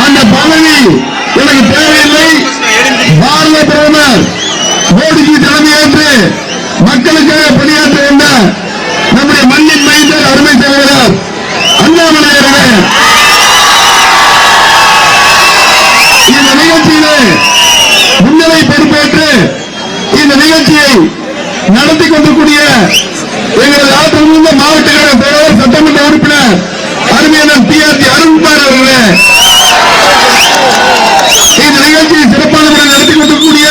அந்த பதவி எனக்கு தேவையில்லை. பாரத பிரதமர் மோடிஜி தலைமையேற்று மக்களுக்காக பணியாற்ற வந்த நம்முடைய மண்ணின் மைந்தர் அருமை சகோதரர் அண்ணாமலை அவர்களே, இந்த நிகழ்ச்சியிலே முன்னிலை பொறுப்பேற்று இந்த நிகழ்ச்சியை நடத்தி கொண்டிருக்கூடிய எங்களது ஆற்றல் மிகுந்த மாவட்ட கழக தலைவர் சட்டமன்ற உறுப்பினர் அருமையான டிஆர்டி அருண்குமார் அவர்களே, இந்த நிகழ்ச்சியை சிறப்பான முறையில் நடத்தி கொண்டிருக்கூடிய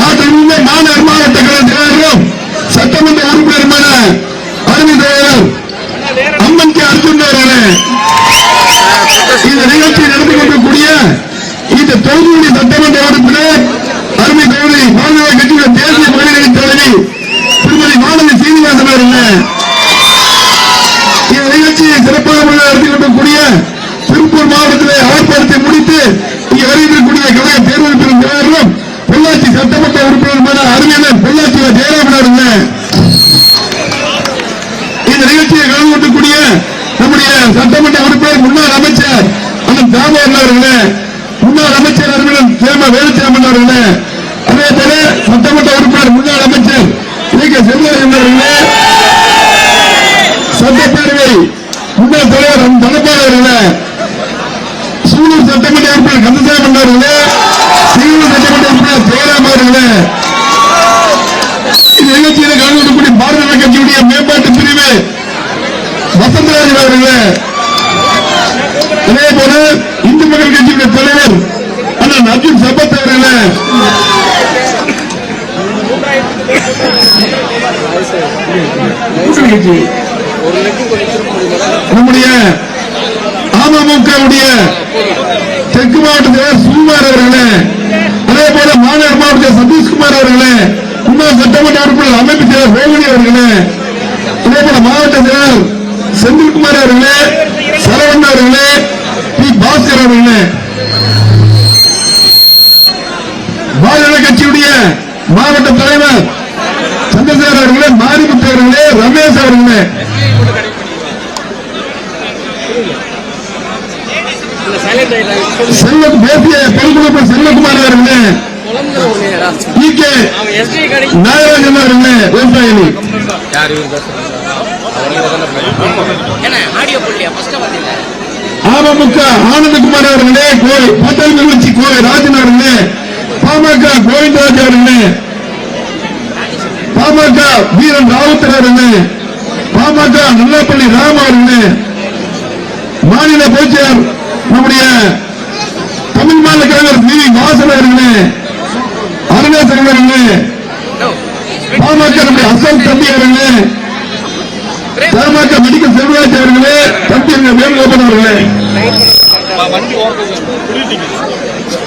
ஆற்றல் மிகுந்த மாவட்ட கழக தலைவரும் சட்டமன்ற உறுப்பினருமான அருமை தலைவர் அம்மன் கே அர்ஜுன் அவர்களே, இந்த நிகழ்ச்சியை நடத்தி கொண்டிருக்கூடிய இந்த தொகுதியுடைய சட்டமன்ற உறுப்பினர் அருமை தலைவரை மாநில கட்சியுடைய தேசிய மகளிரணி தலைவி திருமதி மாணவி சீனிவாசன் அவர்களே, இந்த நிகழ்ச்சியை சிறப்பான முறையில் நடத்தி கொண்டிருக்கூடிய திருப்பூர் மாவட்டத்திலே ஆர்ப்பாட்டத்தை முடித்து இங்கே வருகின்றக்கூடிய கழக தேர்தல் பெறும் தலைவரும் பொள்ளாச்சி சட்டமன்ற உறுப்பினருமான அருமையான பொள்ளாச்சி ஜெயராமன் அவர்களே, இந்த நிகழ்ச்சியை கலந்து கொண்டிருக்கூடிய நம்முடைய சட்டமன்ற உறுப்பினர் முன்னாள் அமைச்சர் அண்ணன் தாமோதரன் அவர்களே, முன்னாள் அமைச்சர் அருமையான சேம வேலுச்சாமன் அவர்களே, அதே போல சட்டமன்ற உறுப்பினர் முன்னாள் அமைச்சர் செல்வராஜன் அவர்களே, சட்டப்பேரவை முன்னாள் தலைவர் தனபால் அவர்களே, சூலூர் சட்டமன்ற உறுப்பினர் கந்தசாமி அவர்களே, சீலூர் சட்டமன்ற உறுப்பினர் ஜெயராம் அவர்களே, இந்த நிகழ்ச்சியில் கலந்து கொள்ளக்கூடிய பாரதிய ஜனதா கட்சியுடைய மேம்பாட்டு பிரிவு வசந்தராஜன் அவர்களே, அதே போல இந்து மக்கள் கட்சியுடைய தலைவர் அண்ணன் அர்ஜுன் சம்பத் அவர்களே, நம்முடைய அமமுகவுடைய தெற்கு மாவட்ட தலைவர் சுகுமார் அவர்களே, அதே போல மாநகர் மாவட்ட சதீஷ்குமார் அவர்களே, முன்னாள் சட்டமன்ற உறுப்பினர் அமைப்பு செயலர் ரோகிணி அவர்களே, அதே போல மாவட்ட செயலர் செந்தில்குமார் அவர்களே, சரவணன் அவர்களே, பி பாஸ்கர் அவர்களே, பாரதிய கட்சியுடைய மாவட்ட தலைவர் சந்திரசேகர் அவர்களே, மாரிமுத்து அவர்களே, ரமேஷ் அவர்களே, தேசிய பொதுக்குழு செல்வகுமார் அவர்களே, நாகராஜன் அவர்களே, விவசாயி அமமுக ஆனந்தகுமார் அவர்களே, பட்டல் நிகழ்ச்சி கோவை ராஜன் அவர்களே, பாமக கோவிந்தராஜ் அவர்களே, பாமக வீரன் ராவுத்தர் அவர்களே, பாமக நல்லப்பள்ளி ராம் அவர்களே, மாநில பொதுச்செயலர் நம்முடைய தமிழ் மாநில கலைஞர் வி வாசன் அவர்களே, அருணேசன் அவர்களே, பாமக நம்முடைய அசல் தம்பி அவர்களே, பாமக மெடிக்கல் செல்வராஜ் அவர்களே, தம்பி வேணுகோபால் அவர்களே,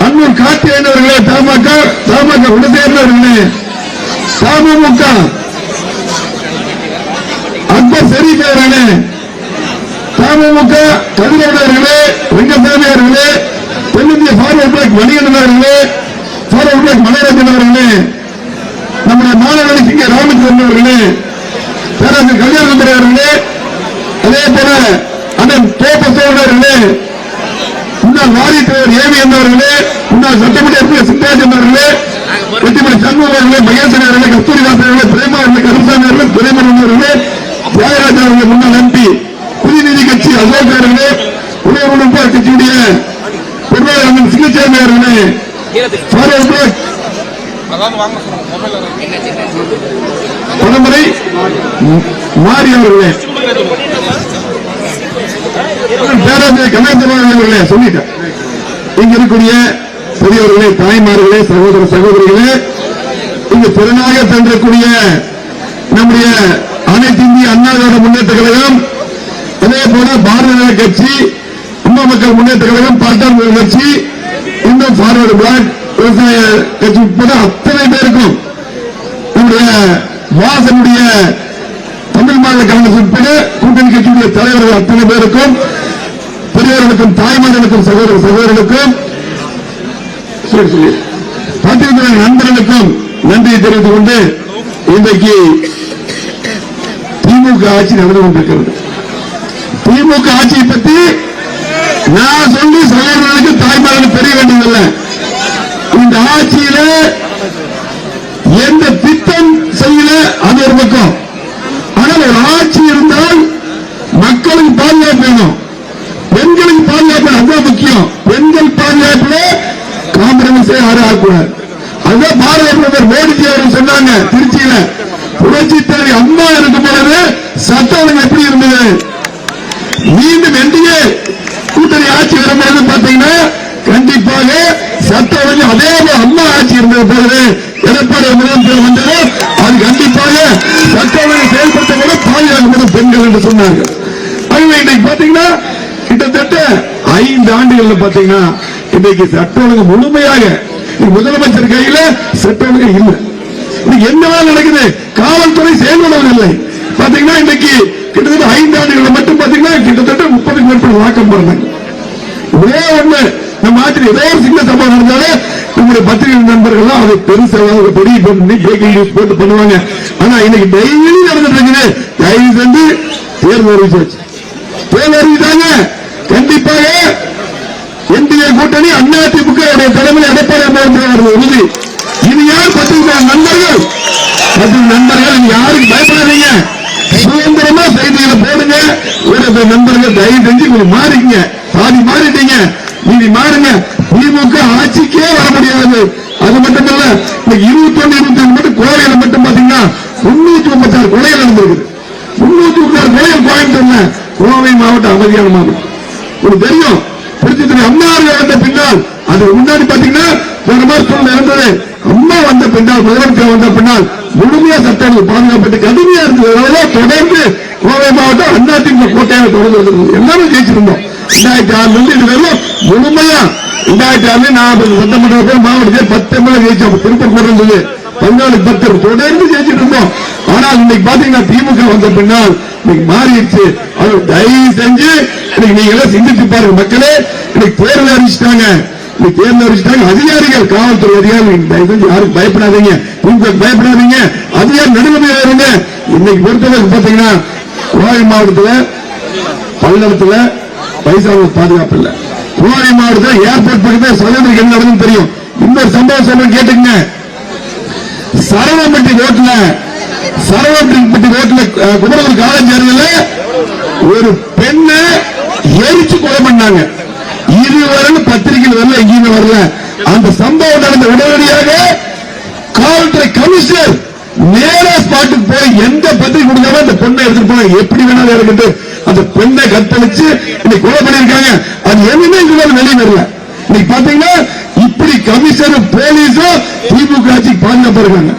அன்னூர் கார்த்திகேயன் அவர்களே, பாமக உடசேர்ந்த அவர்களே, தமுக அக்பர் ஷெரீப் அவர்களே, தமுக கதிரவன் அவர்களே, வெங்கசாமி அவர்களே, தென்னிந்திய ஃபார்வர்ட் பிளாக் மணிகண்டன் அவர்களே, ஃபார்வர்ட் பிளாக் மலைராஜன் அவர்களே, நம்முடைய மாணவர்கள் சிங்க ராமச்சந்திரன் அவர்களே, பேராசிரியர் கல்யாணந்தர் அவர்களே, அதே போல அண்ணன் தோப்பசோழன் அவர்களே, முன்னாள் வாரிய தலைவர் ஏவிஎன் அவர்களே, முன்னாள் சட்டமன்ற உறுப்பினர் சிங்கராஜன் அவர்களே, வெற்றிமணி சண்முகம் அவர்களே, மகேசன் அவர்களே, கஸ்தூரிதாசன் அவர்களே, பிரேமா அவர்களே, கருசாமி அவர்களே, துரைமணன் அவர்களே, தியாகராஜன் அவர்களே, முன்னாள் எம்பி புதிநீதி கட்சி அசோக் அவர்களே, உதயகுமார் கட்சியுடைய பொருளாளர் அண்ணன் சிங்கச்சாமி அவர்களே, ஃபார்வர்ட் பிளாக் பரம்பரை மாறி அவர்களே, பேராசிரியர் கணேசன் அவர்களே, சொல்லிட்டேன். இங்க இருக்கக்கூடிய பெரியவர்களே, தாய்மார்களே, சகோதர சகோதரிகளே, இங்கு திறனாக சென்றக்கூடிய நம்முடைய அனைத்து இந்திய அண்ணா திராவிட முன்னேற்ற கழகம், அதே போல பாரதிய ஜனதா கட்சி, அம்மா மக்கள் முன்னேற்ற கழகம், பாட்டாளி கட்சி, இன்னும் ஃபார்வர்டு பிளாக் விவசாய கட்சி உட்பட அத்தனை பேருக்கும் நம்முடைய வாசனுடைய தமிழ் மாநில காங்கிரஸ் உட்பட கூட்டணி கட்சியுடைய தலைவர்கள் அத்தனை பேருக்கும், பெரியவர்களுக்கும், தாய்மார்களுக்கும், சகோதர சகோதரர்களுக்கும், பத்திரிகை நண்பர்களுக்கும் நன்றியை தெரிவித்துக் கொண்டு இன்றைக்கு திமுக ஆட்சி நடந்து கொண்டிருக்கிறது. திமுக ஆட்சியை பற்றி நான் சொல்லி சகோதரர்களுக்கு தாய்மார்களுக்கு தெரிய வேண்டியதில்லை. இந்த ஆட்சியில எந்த திட்டம் செய்யல அது ஒரு பக்கம். ஆனால் ஒரு ஆட்சி இருந்தால் மக்களுக்கு பாதுகாப்பு வேணும், பெண்களுக்கு பாதுகாப்பு அதுதான் முக்கியம். பெண்கள் பாதுகாப்புல காம்ப்ரமைஸ் யாரும் ஆகக்கூடாது. அதுதான் பாரத பிரதமர் மோடிஜி அவர்கள் சொன்னாங்க திருச்சியில. புரட்சி தலைவி அம்மா இருக்கும் பொழுது சட்டம் ஒழுங்கு எப்படி இருந்தது? மீண்டும் என்டிஏ கூட்டணி ஆட்சி வரும்போது பாத்தீங்கன்னா கண்டிப்பாக சட்டம் ஒழுங்கு அதே அம்மா ஆட்சி இருந்த பொழுது எடப்பாடி முதலமைச்சர் வந்தது. அது கண்டிப்பாக சட்டம் ஒழுங்கு செயல்படுத்த பாதுகாக்கப்படும் பெண்கள் என்று சொன்னார்கள். இன்னைக்கு பாத்தீங்கன்னா கிட்டத்தட்ட 5 ஆண்டுகள் பாத்தீங்கன்னா இன்றைக்கு சட்டம் ஒழுங்கு முழுமையாக முதலமைச்சர் கையில சட்டம் ஒழுங்கு இல்லை. என்னவா நடக்குது? காவல்துறை செயல்படவில்லை. பாத்தீங்கன்னா இன்னைக்கு கிட்டத்தட்ட 5 ஆண்டுகள் மட்டும் பாத்தீங்கன்னா கிட்டத்தட்ட 30க்கும் மேற்பட்ட வாக்கம் போறாங்க. ஒரே ஒண்ணு நம்ம ஆட்சியில் ஏதோ ஒரு சின்ன சம்பவம் நடந்தாலும் நம்முடைய பத்திரிகை நண்பர்கள் அதை பெருசாக பெரிய பிரேக்கிங் நியூஸ் போட்டு பண்ணுவாங்க. ஆனா இன்னைக்கு டெய்லி நடந்துட்டு இருக்குது. தயவு செஞ்சு தேர்தல் அறிவிச்சாச்சு, தேர்தல் அறிவித்தாங்க. கண்டிப்பாக என்டிஏ கூட்டணி அதிமுக தலைமையில் எடப்பாடி அம்மா உறுதி. இது யார் பத்திரிகை நண்பர்கள்? யாருக்கு பயப்படாதீங்க, சுதந்திரமா செய்திகளை போடுங்க. ஒரு நண்பர்கள் தயவு செஞ்சு மாறிங்க, பாதி மாறிட்டீங்க, நீதி மாறுங்க. திமுக ஆட்சிக்கே வர முடியாது. அது மட்டுமல்ல, 21, 22 மட்டும் கோவையில மட்டும் பாத்தீங்கன்னா 336 கொலைகள் நடந்திருக்கு. 336 கொலைகள் கோயம்புத்தூர்ல. கோவை மாவட்டம் அமைதியான மாவட்டம். உங்களுக்கு தெரியும், புரட்சித்துறை அம்மா வந்த பின்னால் அதுக்கு முன்னாடி பாத்தீங்கன்னா ஒரு மாதிரி சூழ்நிலை இருந்தது. அம்மா வந்த பின்னால், முதலமைச்சர் வந்த பின்னால் முழுமையா சட்டம் பாதுகாப்பட்டு கடுமையா இருந்தது. தொடர்ந்து கோவை மாவட்டம் அதிமுக கோட்டையாக தொடர்ந்து எல்லாமே ஜெயிச்சிருந்தோம். 2006 இதுவரையும் முழுமையா 2006 நான் சட்டமன்ற மாவட்டத்தில் 10 எம்எல்ஏ ஜெயிச்சோம். திருப்பூர் இருந்தது 14-10 தொடர்ந்து ஜெயிச்சிட்டு இருந்தோம். ஆனால் இன்னைக்கு பாத்தீங்கன்னா திமுக வந்த பின்னால் இன்னைக்கு மாறிடுச்சு. தயவு செஞ்சு நீங்க எல்லாம் சிந்தித்து பாருங்க மக்களே. இன்னைக்கு தேர்தல் அறிவிச்சிட்டாங்க, அதிகாரிகள், காவல்துறை அதிகாரிகள் தயவு செஞ்சு யாரும் பயப்படாதீங்க, திமுக பயப்படாதீங்க, அதிகாரி நடுநிலையா இருங்க. இன்னைக்கு பொறுத்தவரைக்கும் பாத்தீங்கன்னா கோவை மாவட்டத்தில் பல்லடத்துல வயசானவங்க பாதுகாப்பு இல்ல. கோவை மாவட்டத்தில் ஏர்போர்ட் பக்கத்தில் சகோதரிக்கு என்ன நடந்து தெரியும். இன்னொரு சம்பவம் சொல்ல கேட்டுங்க. சரவணப்பட்டி ரோட்ல குமரகுரு காலேஜ் ஒரு பெண்ணை எரிச்சு கொலை பண்ணாங்க. இதுவரை பத்திரிகையில் வரல, எங்கேயுமே வரல. அந்த சம்பவம் நடந்த உடனடியாக காவல்துறை கமிஷனர் நேரா ஸ்பாட்டுக்கு போய் எந்த பத்திரிகை கொடுக்காம அந்த பெண்ணை எடுத்துட்டு போய் எப்படி வேணாலும் இருக்கட்டும் அந்த பெண்ணை கற்பழிச்சு இன்னைக்கு கொலை பண்ணிருக்காங்க. அது எதுவுமே வெளியே வரல. இன்னைக்கு பாத்தீங்கன்னா இப்படி கமிஷனர் போலீஸும் திமுக ஆட்சிக்கு பாதுகாப்பு இருக்காங்க.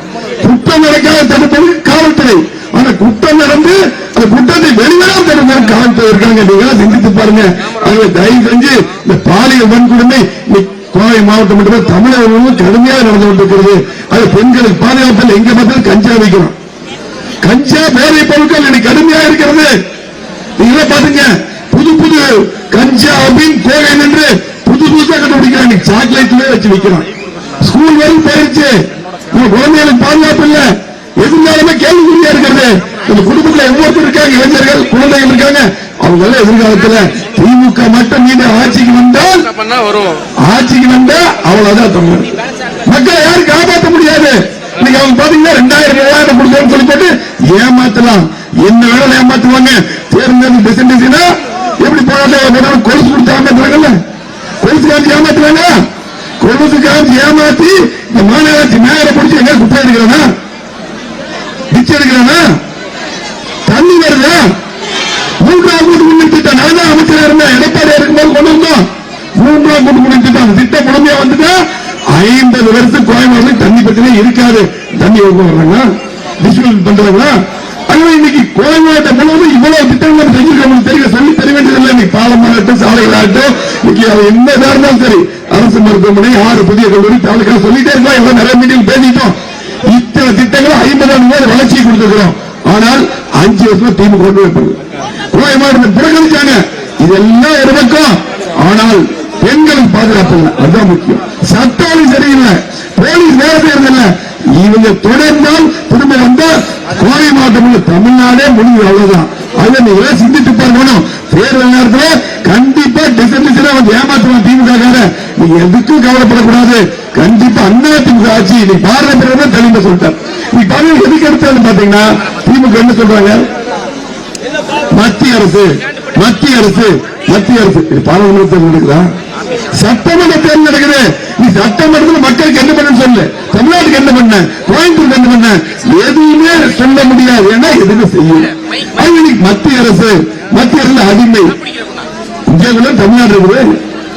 குற்றம் நடக்காத தடுப்பது காவல்துறை. ஆனா குற்றம் நடந்து அந்த குற்றத்தை வெளிவராம தடுப்பது காவல்துறை இருக்காங்க. நீங்க சிந்தித்து பாருங்க. தயவு செஞ்சு இந்த பாலியல் வன்கொடுமை கோவை மாவட்டம் மட்டும் தமிழகம் கடுமையாக நடந்து கொண்டிருக்கிறது. அது பெண்களுக்கு பாதுகாப்பில் எங்க பார்த்தாலும் கஞ்சா வைக்கிறோம். கஞ்சா போதை பொருட்கள் இன்னைக்கு கடுமையாக இருக்கிறது. நீங்க பாத்துங்க, புது புது கஞ்சா அப்படின்னு கோவை என்று புதுசா கண்டுபிடிக்கிறாங்க. சாக்லேட்ல வச்சு வைக்கிறான். ஸ்கூல் வரைக்கும் போயிருச்சு. குழந்தைகளுக்கு பாதுகாப்பு இல்ல. எதிர்காலமே கேள்விக்குறியா இருக்கிறது. இந்த குடும்பத்தில் ஒவ்வொருத்தர் இருக்காங்க, இளைஞர்கள், குழந்தைகள் இருக்காங்க. அவங்க எதிர்காலத்தில் திமுக மட்டும் மீது ஆட்சிக்கு வந்தால் அவ்வளவுதான் தமிழ் மக்களை யாரும் காப்பாற்ற முடியாது. இன்னைக்கு அவங்க பாத்தீங்கன்னா 2000 கொடுக்கணும்னு சொல்லி போட்டு ஏமாத்தலாம். என்ன வேணாலும் ஏமாத்துவாங்க. தேர்ந்தெடுத்து டிசன்டினா எப்படி போராட்டம் கொலுசு கொடுத்து ஏமாத்துறாங்கல்ல, கொலுசு காட்சி ஏமாத்துறாங்க. கொலுசு காட்சி ஏமாத்தி இந்த மாநகராட்சி மேயரை பிடிச்சி எங்க குப்பை எடுக்கிறானா, டிச்சு எடுக்கிறானா, தண்ணி வருதா? 3ஆம் கூட்டு குடிநீர் திட்டம் நான் தான் அமைச்சராக இருந்தேன். எடப்பாடி இருக்கும்போது கொண்டு வந்தோம் 3ஆம் கூட்டு குடிநீர் திட்டம். அந்த திட்டம் முழுமையா வந்துட்டா 50 வருஷம் கோயம்புத்தூர் தண்ணி பிரச்சனை இருக்காது. தண்ணி வர்றாங்க, டிஸ்ட்ரிபியூட் பண்றாங்களா? அதனால இன்னைக்கு கோயம்புத்தூர் முழுவதும் இவ்வளவு திட்டங்கள் செஞ்சிருக்க தெரிய சொல்லி தெரிய வேண்டியதில்லை. இன்னைக்கு பாலமாகட்டும், சாலைகளாகட்டும், இன்னைக்கு என்ன இருந்தாலும் சரி, அரசு மருத்துவமனை, 6 புதிய கல்லூரி, தாலுக்கா சொல்லிட்டே இருக்கோம். எல்லாம் நிறைய மீட்டிங் பேசிட்டோம். இத்தனை திட்டங்களை 50,000 வளர்ச்சி கொடுத்துக்கிறோம். ஆனால் 5 வருஷம் திமுக கொண்டு வைப்பது கோவை மாவட்டத்தில் புறக்கணிச்சாங்க. இதெல்லாம் ஒரு பக்கம். ஆனால் பெண்களுக்கு பாதுகாப்பு இல்லை, அதுதான் முக்கியம். சட்டம் சரியில்லை, போலீஸ் வேலை செய்யறதில்லை. இவங்க தொடர்ந்தால் திரும்ப வந்தா கோவை மாவட்டம் தமிழ்நாடே முடிவு. அவ்வளவுதான். அதை நீங்க சிந்தித்து பார்க்கணும். தேர்தல் நேரத்தில் கண்டிப்பா டிசன்டிஷன் வந்து ஏமாற்றுவான் திமுக. நீங்க எதுக்கும் கவலைப்படக்கூடாது. கண்டிப்பா அண்ணா திமுக ஆட்சி நீ பாரத பிரதமர் தெளிவா சொல்லிட்டார். நீ பாருங்க எதுக்கு எடுத்தாலும் பாத்தீங்கன்னா திமுக என்ன சொல்றாங்க, மத்திய அரசு பாராளுமன்ற தேர்தல் நடக்குதா, சட்டமன்ற தேர்தல் நடக்குது. நீ சட்டமன்றத்தில் மக்களுக்கு என்ன பண்ணு சொல்லு, தமிழ்நாட்டுக்கு என்ன பண்ண, கோயம்புத்தூருக்கு என்ன பண்ண, எதுவுமே சொல்ல முடியாது. ஏன்னா எதுவுமே செய்யும். மத்திய அரசு அடிமை. இந்தியாவுல தமிழ்நாடு இருக்குது,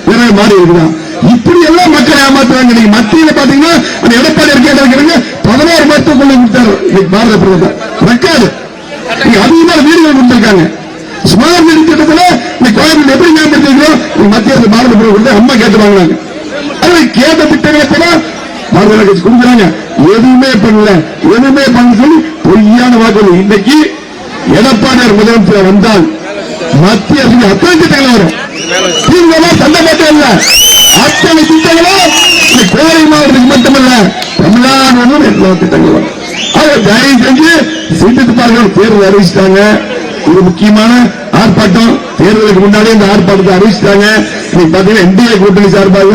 வேற மாறி இருக்குதான். இப்படி எல்லாம் மக்கள் ஏமாத்துறாங்க. நீங்க மத்தியில பாத்தீங்கன்னா அந்த எடப்பாடி இருக்க 16 மருத்துவ கொண்டு கொடுத்தாரு பாரத பிரதமர். ரெக்கார்டு அதிகமான வீடுகள் கொடுத்திருக்காங்க. ஸ்மார்ட் வீடு திட்டத்தில் கோயம்புத்தூர் எப்படி மேம்படுத்திருக்கிறோம், மத்திய அரசு பாரத பிரதமர் அம்மா கேட்டு வாங்கினாங்க. அதை கேட்ட திட்டங்களை கூட பாரத கட்சி கொடுக்குறாங்க. எதுவுமே பண்ணல சொல்லி பொய்யான வாக்குறுதி. இன்னைக்கு எடப்பாடியார் முதலமைச்சர் வந்தால் மத்திய அரசு அத்தனை திட்டங்கள் வரும். திமுக சண்டை போட்டே இல்ல, அத்தனை திட்டங்களும் கோவை மாவட்டத்துக்கு மட்டுமல்ல தமிழ்நாடு எல்லா திட்டங்களும் வரும். தயவு செஞ்சு சிந்தித்து பாருங்கள். தேர்தல் அறிவிச்சிட்டாங்க. இது முக்கியமான ஆர்ப்பாட்டம். தேர்தலுக்கு முன்னாடி இந்த ஆர்ப்பாட்டத்தை அறிவிச்சிட்டாங்க. இன்னைக்கு பாத்தீங்கன்னா என்டிஏ கூட்டணி சார்பாக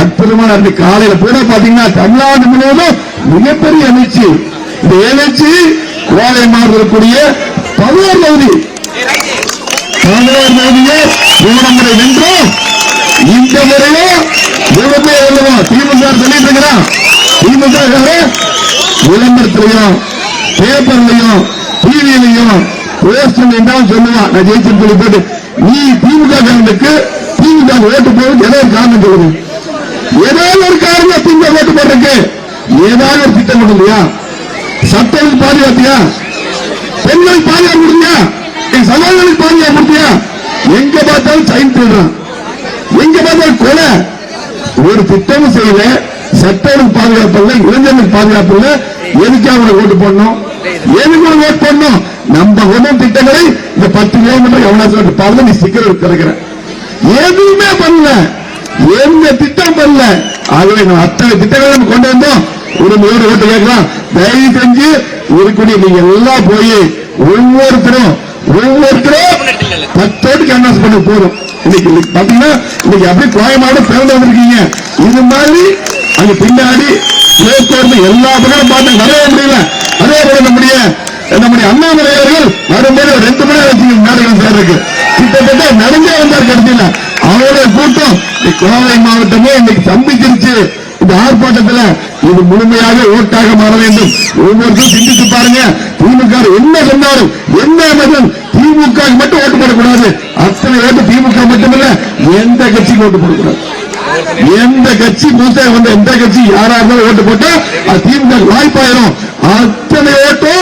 அற்புதமான காலையில கூட பாத்தீங்கன்னா தமிழ்நாடு முழுவதும் மிகப்பெரிய எழுச்சி. இந்த எழுச்சி கோவை மாவட்டக்கூடிய 11 தொகுதியை முறை வென்றோம். இந்த முறையும் முழுமையை வெல்லுவோம். திமுக சொல்லிட்டு இருக்கிறான். திமுக விளம்பரத்திலையும் பேப்பர்லையும் டிவியிலையும் போஸ்டர் என்றாலும் சொல்லுவான், நான் ஜெயிச்சு சொல்லி போட்டு நீ திமுக காரனுக்கு திமுக ஓட்டு போடுறது ஏதோ ஒரு காரணம் சொல்லுது. ஏதாவது ஒரு காரணம் திமுக ஓட்டு போடுறதுக்கு ஏதாவது ஒரு திட்டம் இல்லையா? சட்டத்துக்கு பாதுகாத்தியா, பெண்களுக்கு பாதுகாப்பு கொடுத்தியா, என் சகோதரர்களுக்கு பாதுகாப்பு கொடுத்தியா? எங்க பார்த்தாலும் சைன் போடுறான், எங்க பார்த்தாலும் கொலை. ஒரு திட்டமும் செய்யல. சட்டங்களுக்கு பாதுகாப்பு இல்லை, இளைஞர்களுக்கு பாதுகாப்பு இல்லை. எதுக்காக ஓட்டு போடணும்? எதுக்கு ஓட்டு போடணும்? நம்ம ஒன்றும் திட்டங்களை இந்த 10 கிலோமீட்டர் எவ்வளவு பாருங்க, நீ ஸ்டிக்கர் கிடைக்கிற எதுவுமே பண்ணல, எந்த திட்டம் பண்ணல. ஆகவே நம்ம அத்தனை திட்டங்களை நம்ம கொண்டு வந்தோம். ஒரு ஓட்டு கேட்கலாம். தயவு செஞ்சு இருக்கக்கூடிய நீங்க எல்லாம் போய் ஒவ்வொருத்தரும் 10 ஓட்டுக்கு அனௌன்ஸ் பண்ண போதும். இன்னைக்கு பாத்தீங்கன்னா இன்னைக்கு அப்படியே கோயமாடு பிறந்து வந்திருக்கீங்க. இது மாதிரி அங்க பின்னாடி எல்லா பக்கம் பார்த்து நிறைய முடியல. அதே போல நம்முடைய அண்ணாமலை அவர்கள் வரும்போது 2 மணி நேரம் நாடுகள் சேர்க்கு கிட்டத்தட்ட நடந்தே வந்தார். கருத்தில் அவருடைய கூட்டம் கோவை மாவட்டமே இன்னைக்கு சம்பிச்சிருச்சு. இந்த ஆர்ப்பாட்டத்தில் இது முழுமையாக ஓட்டாக மாற வேண்டும். ஒவ்வொருத்தரும் சிந்தித்து பாருங்க. திமுக என்ன சொன்னாலும் என்ன திமுக மட்டும் ஓட்டு போடக்கூடாது. அத்தனை ஓட்டு திமுக மட்டுமல்ல, எந்த கட்சிக்கு ஓட்டு போடக்கூடாது. எந்த கட்சி மூத்த வந்த எந்த கட்சி யாரா இருந்தாலும் ஓட்டு போட்டா அது திமுக வாய்ப்பாயிரும். அத்தனை ஓட்டு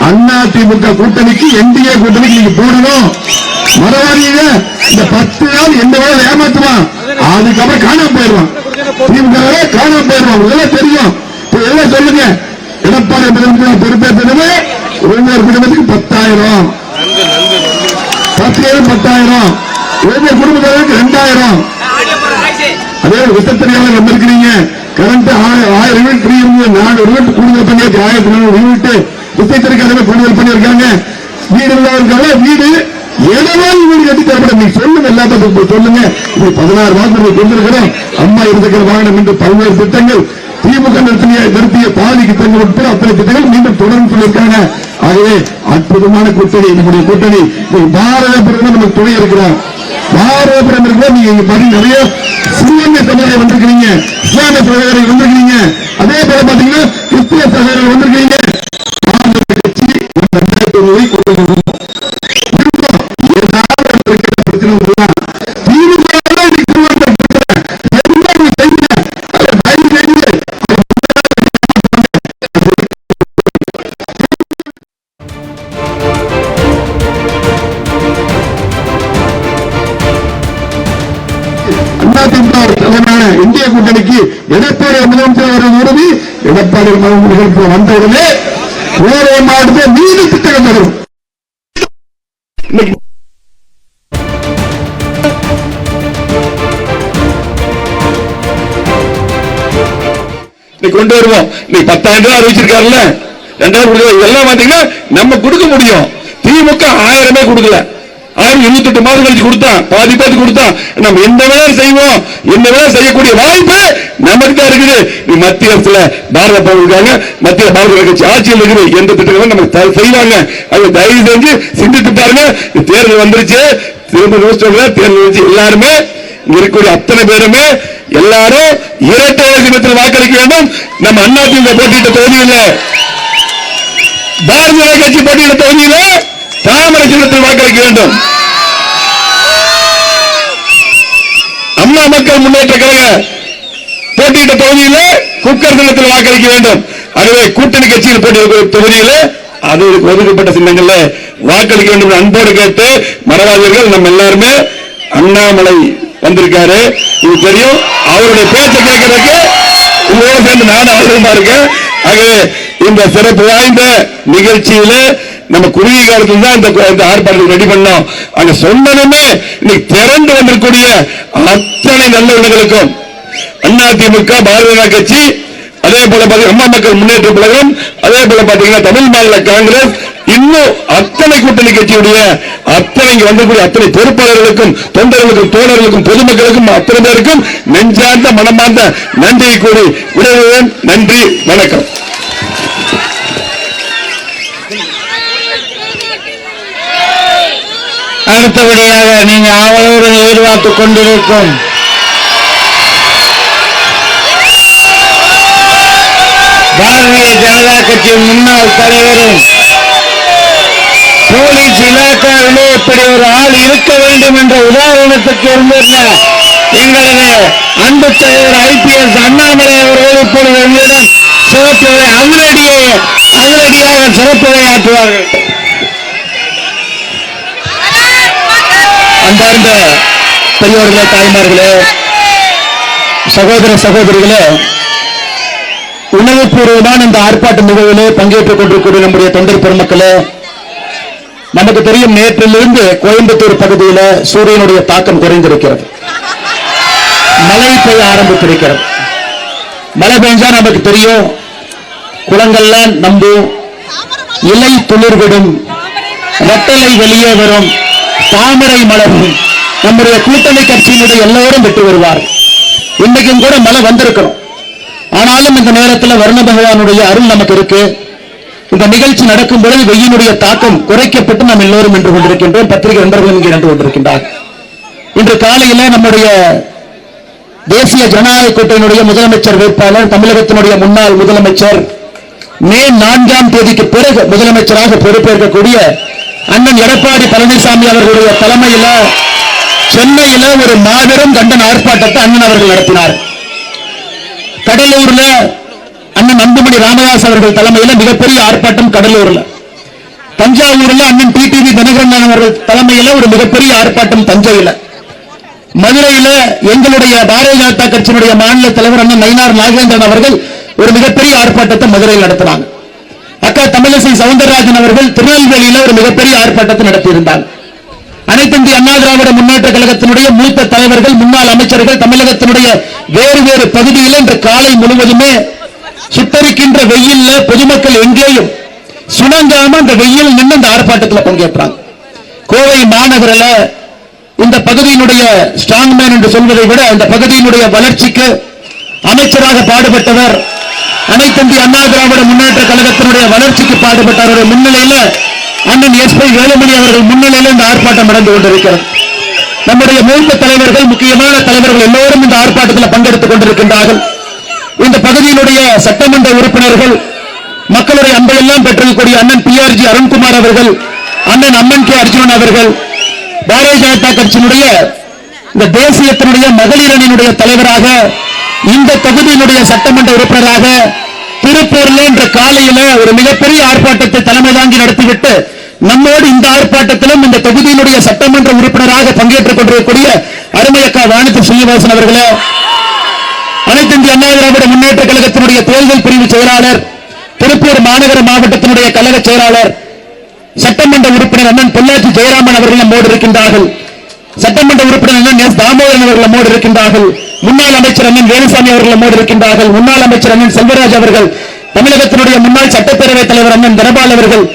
அண்ணா திமுக கூட்டணிக்கு, என்டிஏ கூட்டணிக்கு நீங்க போடணும். மறவாதீங்க. இந்த 10 நாள் எந்த வேலை ஏமாத்துவான், அதுக்கப்புறம் காணாம போயிடுவான். திமுக காணாம போயிடுவான். இதெல்லாம் தெரியும். எல்லாம் சொல்லுங்க. எடப்பாடி முதலமைச்சர் பொறுப்பேற்றது ஒவ்வொரு குடும்பத்துக்கு 10,000, 10,000 ஒவ்வொரு குடும்பத்தினருக்கு 2,000. அதே விசத்தறியாளர் வந்திருக்கிறீங்க. கரண்ட் 1000 யூனிட் ஃப்ரீ இருந்து 4 யூனிட் கூடுதல் பண்ணியாச்சு. 1400 யூனிட் விசைத்தறிக்காரங்க கூடுதல் பண்ணியிருக்காங்க. வீடு இல்லாதவர்கள் வீடு ஏதாவது வீடு கட்டி தரப்படும். நீங்க சொல்லுங்க, எல்லாத்துக்கும் சொல்லுங்க. இது 16 வாக்குறுதி கொண்டிருக்கிறோம். அம்மா இருசக்கர வாகனம் என்று பல்வேறு திட்டங்கள் திமுக நிறுத்திய பாதிக்கு திட்டங்கள் உட்பட அத்தனை திட்டங்கள் மீண்டும் தொடர்ந்து சொல்லியிருக்காங்க. ஆகவே அற்புதமான கூட்டணி நம்முடைய கூட்டணி. பாரத பிரதமர் நமக்கு துணை இருக்கிறார். பாரத பிரதமர் நீங்க நிறைய சிறுவங்க சமுதாயம் வந்திருக்கிறீங்க, இஸ்லாமிய சகோதரர்கள் வந்திருக்கிறீங்க, அதே போல பாத்தீங்கன்னா கிறிஸ்துவ சகோதரர்கள் வந்திருக்கிறீங்க. கட்சி 2009 கொண்டு வரும். இந்திய கூட்டணிக்கு எடப்பாடி முதலமைச்சர் உறுதி. எடப்பாடி முதலமைச்சர் வந்தவுடனே கோவை மாவட்டத்தில் மீது திட்டங்கள் வரும். கொண்டு வருவோம். 10,000 அறிவிச்சிருக்காருல்ல, 2,000 இதெல்லாம் பாத்தீங்கன்னா நம்ம கொடுக்க முடியும். திமுக 1000 கொடுக்கல. 28 மாதம் கழிச்சு கொடுத்தான், பாதி பாதி கொடுத்தான். நம்ம எந்த வேலை செய்வோம், எந்த வேலை செய்யக்கூடிய வாய்ப்பு நமக்கு தான் இருக்குது. மத்திய அரசுல பாரத பிரதமர் இருக்காங்க, மத்திய பாரத கட்சி ஆட்சியில் இருக்குது, எந்த திட்டங்களும் நமக்கு செய்வாங்க. அது தயவு செஞ்சு சிந்தித்து பாருங்க. தேர்தல் வந்துருச்சு, திரும்ப சொல்றேன், தேர்தல் வந்துச்சு. எல்லாருமே இருக்கக்கூடிய அத்தனை பேருமே எல்லாரும் இரட்டை சின்னத்தில் வாக்களிக்க வேண்டும். நம்ம அதிமுக போட்டியிட்ட தொகுதியில், பாரதிய ஜனதா கட்சி போட்டியிட்ட தொகுதியில் தாமரை சின்னத்தில் வாக்களிக்க வேண்டும். அம்மா மக்கள் முன்னேற்ற கழக போட்டியிட்ட தொகுதியில் குக்கர் சின்னத்தில் வாக்களிக்க வேண்டும். ஆகவே கூட்டணி கட்சியில் போட்டியிட்ட தொகுதியில் அது ஒதுக்கப்பட்ட சின்னங்கள்ல வாக்களிக்க வேண்டும். அன்போடு கேட்டு மறவாதீர்கள். நம்ம எல்லாருமே அண்ணாமலை வந்திருக்காரு, இது தெரியும். அவருடைய பேச்சை கேட்கறதுக்கு உங்களோட சேர்ந்து நான் ஆர்வமா இருக்கேன். ஆகவே இந்த சிறப்பு வாய்ந்த நிகழ்ச்சியில நம்ம குறுகிய காலத்தில் தான் இந்த ஆர்ப்பாட்டத்தை ரெடி பண்ணோம். அங்க சொன்னதுமே இன்னைக்கு திரண்டு வந்திருக்கூடிய அத்தனை நல்ல உள்ளங்களுக்கும் அதிமுக, பாரதிய ஜனதா கட்சி, அதே போல அம்மா மக்கள் முன்னேற்ற கழகம், அதே போல பாத்தீங்கன்னா தமிழ் மாநில காங்கிரஸ், இன்னும் அத்தனை கூட்டணி கட்சியுடைய அத்தனை வந்திருக்கூடிய அத்தனை பொறுப்பாளர்களுக்கும், தொண்டர்களுக்கும், தோழர்களுக்கும், பொதுமக்களுக்கும் அத்தனை பேருக்கும் நெஞ்சார்ந்த மனமார்ந்த நன்றியை கூறி விடைபெறுகிறேன். நன்றி, வணக்கம். அடுத்தபடியாக நீங்க ஆவலோடு எதிர்பார்த்துக் கொண்டிருக்கும் பாரதிய ஜனதா கட்சியின் முன்னாள் தலைவரும் போலீஸ் இலாக்காவிலே இப்படி ஒரு ஆள் இருக்க வேண்டும் என்ற உதாரணத்துக்கு இருந்திருந்த எங்களது அன்பு தலைவர் IPS அண்ணாமலை அவர்கள் இப்பொழுது எங்களிடம் சிறப்பு அதிரடியாக சிறப்பு ஆற்றுவார்கள். அன்பார்ந்த பெரியோர்களே, தாய்மார்களே, சகோதர சகோதரிகளே, உணவுபூர்வமான இந்த ஆர்ப்பாட்ட நிகழ்விலே பங்கேற்றுக் கொண்டிருக்கூடிய நம்முடைய தொண்டர் பெருமக்களே, நமக்கு தெரியும் நேற்றிலிருந்து கோயம்புத்தூர் பகுதியில் சூரியனுடைய தாக்கம் குறைந்திருக்கிறது. மழை பெய்ய ஆரம்பித்திருக்கிறது. மழை பெய்ஞ்சா நமக்கு தெரியும், குளங்கள்லாம் நம்பும், இலை துளிர்விடும், வெட்டலை வெளியே வரும், தாமரை மலரும். நம்முடைய கூட்டணி கட்சியினுடைய எல்லோரும் விட்டு வருவார். இன்னைக்கும் கூட மழை வந்திருக்கிறோம். ஆனாலும் இந்த நேரத்தில் வருண பகவானுடைய அருள் நமக்கு இருக்கு. இந்த நிகழ்ச்சி நடக்கும் பொழுது வெயிலுடைய தாக்கம் குறைக்கப்பட்டு நாம் எல்லோரும் நின்று கொண்டிருக்கின்றோம். பத்திரிகை நண்பர்களும் இங்கே நின்று கொண்டிருக்கின்றார். இன்று காலையில நம்முடைய தேசிய ஜனநாயக கூட்டணியுடைய முதலமைச்சர் வேட்பாளர், தமிழகத்தினுடைய முன்னாள் முதலமைச்சர், மே 4ஆம் தேதிக்கு பிறகு முதலமைச்சராக பொறுப்பேற்கக்கூடிய அண்ணன் எடப்பாடி பழனிசாமி அவர்களுடைய தலைமையில சென்னையில ஒரு மாபெரும் கண்டன ஆர்ப்பாட்டத்தை அண்ணன் அவர்கள் நடத்தினார். கடலூர்ல அண்ணன் அன்புமணி ராமதாஸ் அவர்கள் தலைமையில மிகப்பெரிய ஆர்ப்பாட்டம் கடலூர்ல. தஞ்சாவூர்ல அண்ணன் டிடிவி தினகரன் அவர்கள் தலைமையில ஒரு மிகப்பெரிய ஆர்ப்பாட்டம் தஞ்சையில. மதுரையில எங்களுடைய பாரதிய ஜனதா கட்சியினுடைய மாநில தலைவர் அண்ணன் நயினார் நாகேந்திரன் அவர்கள் ஒரு மிகப்பெரிய ஆர்ப்பாட்டத்தை மதுரையில் நடத்தினாங்க. அக்கா தமிழிசை சவுந்தரராஜன் அவர்கள் திருநெல்வேலியில ஒரு மிகப்பெரிய ஆர்ப்பாட்டத்தை நடத்தியிருந்தார். அனைத்து இந்திய அண்ணா திராவிட முன்னேற்ற கழகத்தினுடைய மூத்த தலைவர்கள், முன்னாள் அமைச்சர்கள் தமிழகத்தினுடைய வேறு வேறு பகுதியில் இன்று காலை முழுவதுமே சுட்டரிக்கின்ற வெயில்ல பொதுமக்கள் எங்கேயும் சுணங்காம அந்த வெயில் நின்று இந்த ஆர்ப்பாட்டத்தில் பங்கேற்றாங்க. கோவை மாநகரில் இந்த பகுதியினுடைய ஸ்ட்ராங் மேன் என்று சொல்வதை விட இந்த பகுதியினுடைய வளர்ச்சிக்கு அமைச்சராக பாடுபட்டவர், அனைத்து இந்திய அண்ணா திராவிட முன்னேற்ற கழகத்தினுடைய வளர்ச்சிக்கு பாடுபட்டவருடைய முன்னிலையில அண்ணன் SP வேலுமணி அவர்கள் முன்னிலையில் இந்த ஆர்ப்பாட்டம் நடந்து கொண்டிருக்கிறது. நம்முடைய மூத்த தலைவர்கள், முக்கியமான தலைவர்கள் எல்லோரும் இந்த ஆர்ப்பாட்டத்தில் பங்கெடுத்துக் கொண்டிருக்கின்றார்கள். இந்த பகுதியினுடைய சட்டமன்ற உறுப்பினர்கள், மக்களுடைய அன்பையெல்லாம் பெற்றிருக்கக்கூடிய அண்ணன் PRG அருண்குமார் அவர்கள், அண்ணன் அம்மன் K அர்ஜுனன் அவர்கள், பாரதிய ஜனதா கட்சியினுடைய இந்த தேசியத்தினுடைய மகளிர் அணியினுடைய தலைவராக, இந்த தொகுதியினுடைய சட்டமன்ற உறுப்பினராக திருப்பூர்ல இன்று காலையில ஒரு மிகப்பெரிய ஆர்ப்பாட்டத்தை தலைமை தாங்கி நடத்திவிட்டு நம்மோடு இந்த ஆர்ப்பாட்டத்திலும் இந்த தொகுதியினுடைய சட்டமன்ற உறுப்பினராக பங்கேற்றுக் கொண்டிருக்கக்கூடிய அருமையக்கா வானதி சீனிவாசன் அவர்களே, அனைத்து இந்திய அண்ணா திராவிட முன்னேற்ற கழகத்தினுடைய தேர்தல் பிரிவு செயலாளர், திருப்பூர் மாநகர மாவட்டத்தினுடைய கழக செயலாளர், சட்டமன்ற உறுப்பினர் அண்ணன் பொள்ளாச்சி ஜெயராமன் அவர்கள் நம்மோடு இருக்கின்றார்கள். சட்டமன்ற உறுப்பினர் அண்ணன் எஸ் தாமோதரன் அவர்கள் நம்மோடு இருக்கின்றார்கள். முன்னாள் அமைச்சர் அண்ணன் வேலுசாமி அவர்கள் நம்மோடு இருக்கின்றார்கள். முன்னாள் அமைச்சர் அண்ணன் செல்வராஜ் அவர்கள், தமிழகத்தினுடைய முன்னாள் சட்டப்பேரவைத் தலைவர் அண்ணன் தனபால் அவர்கள்,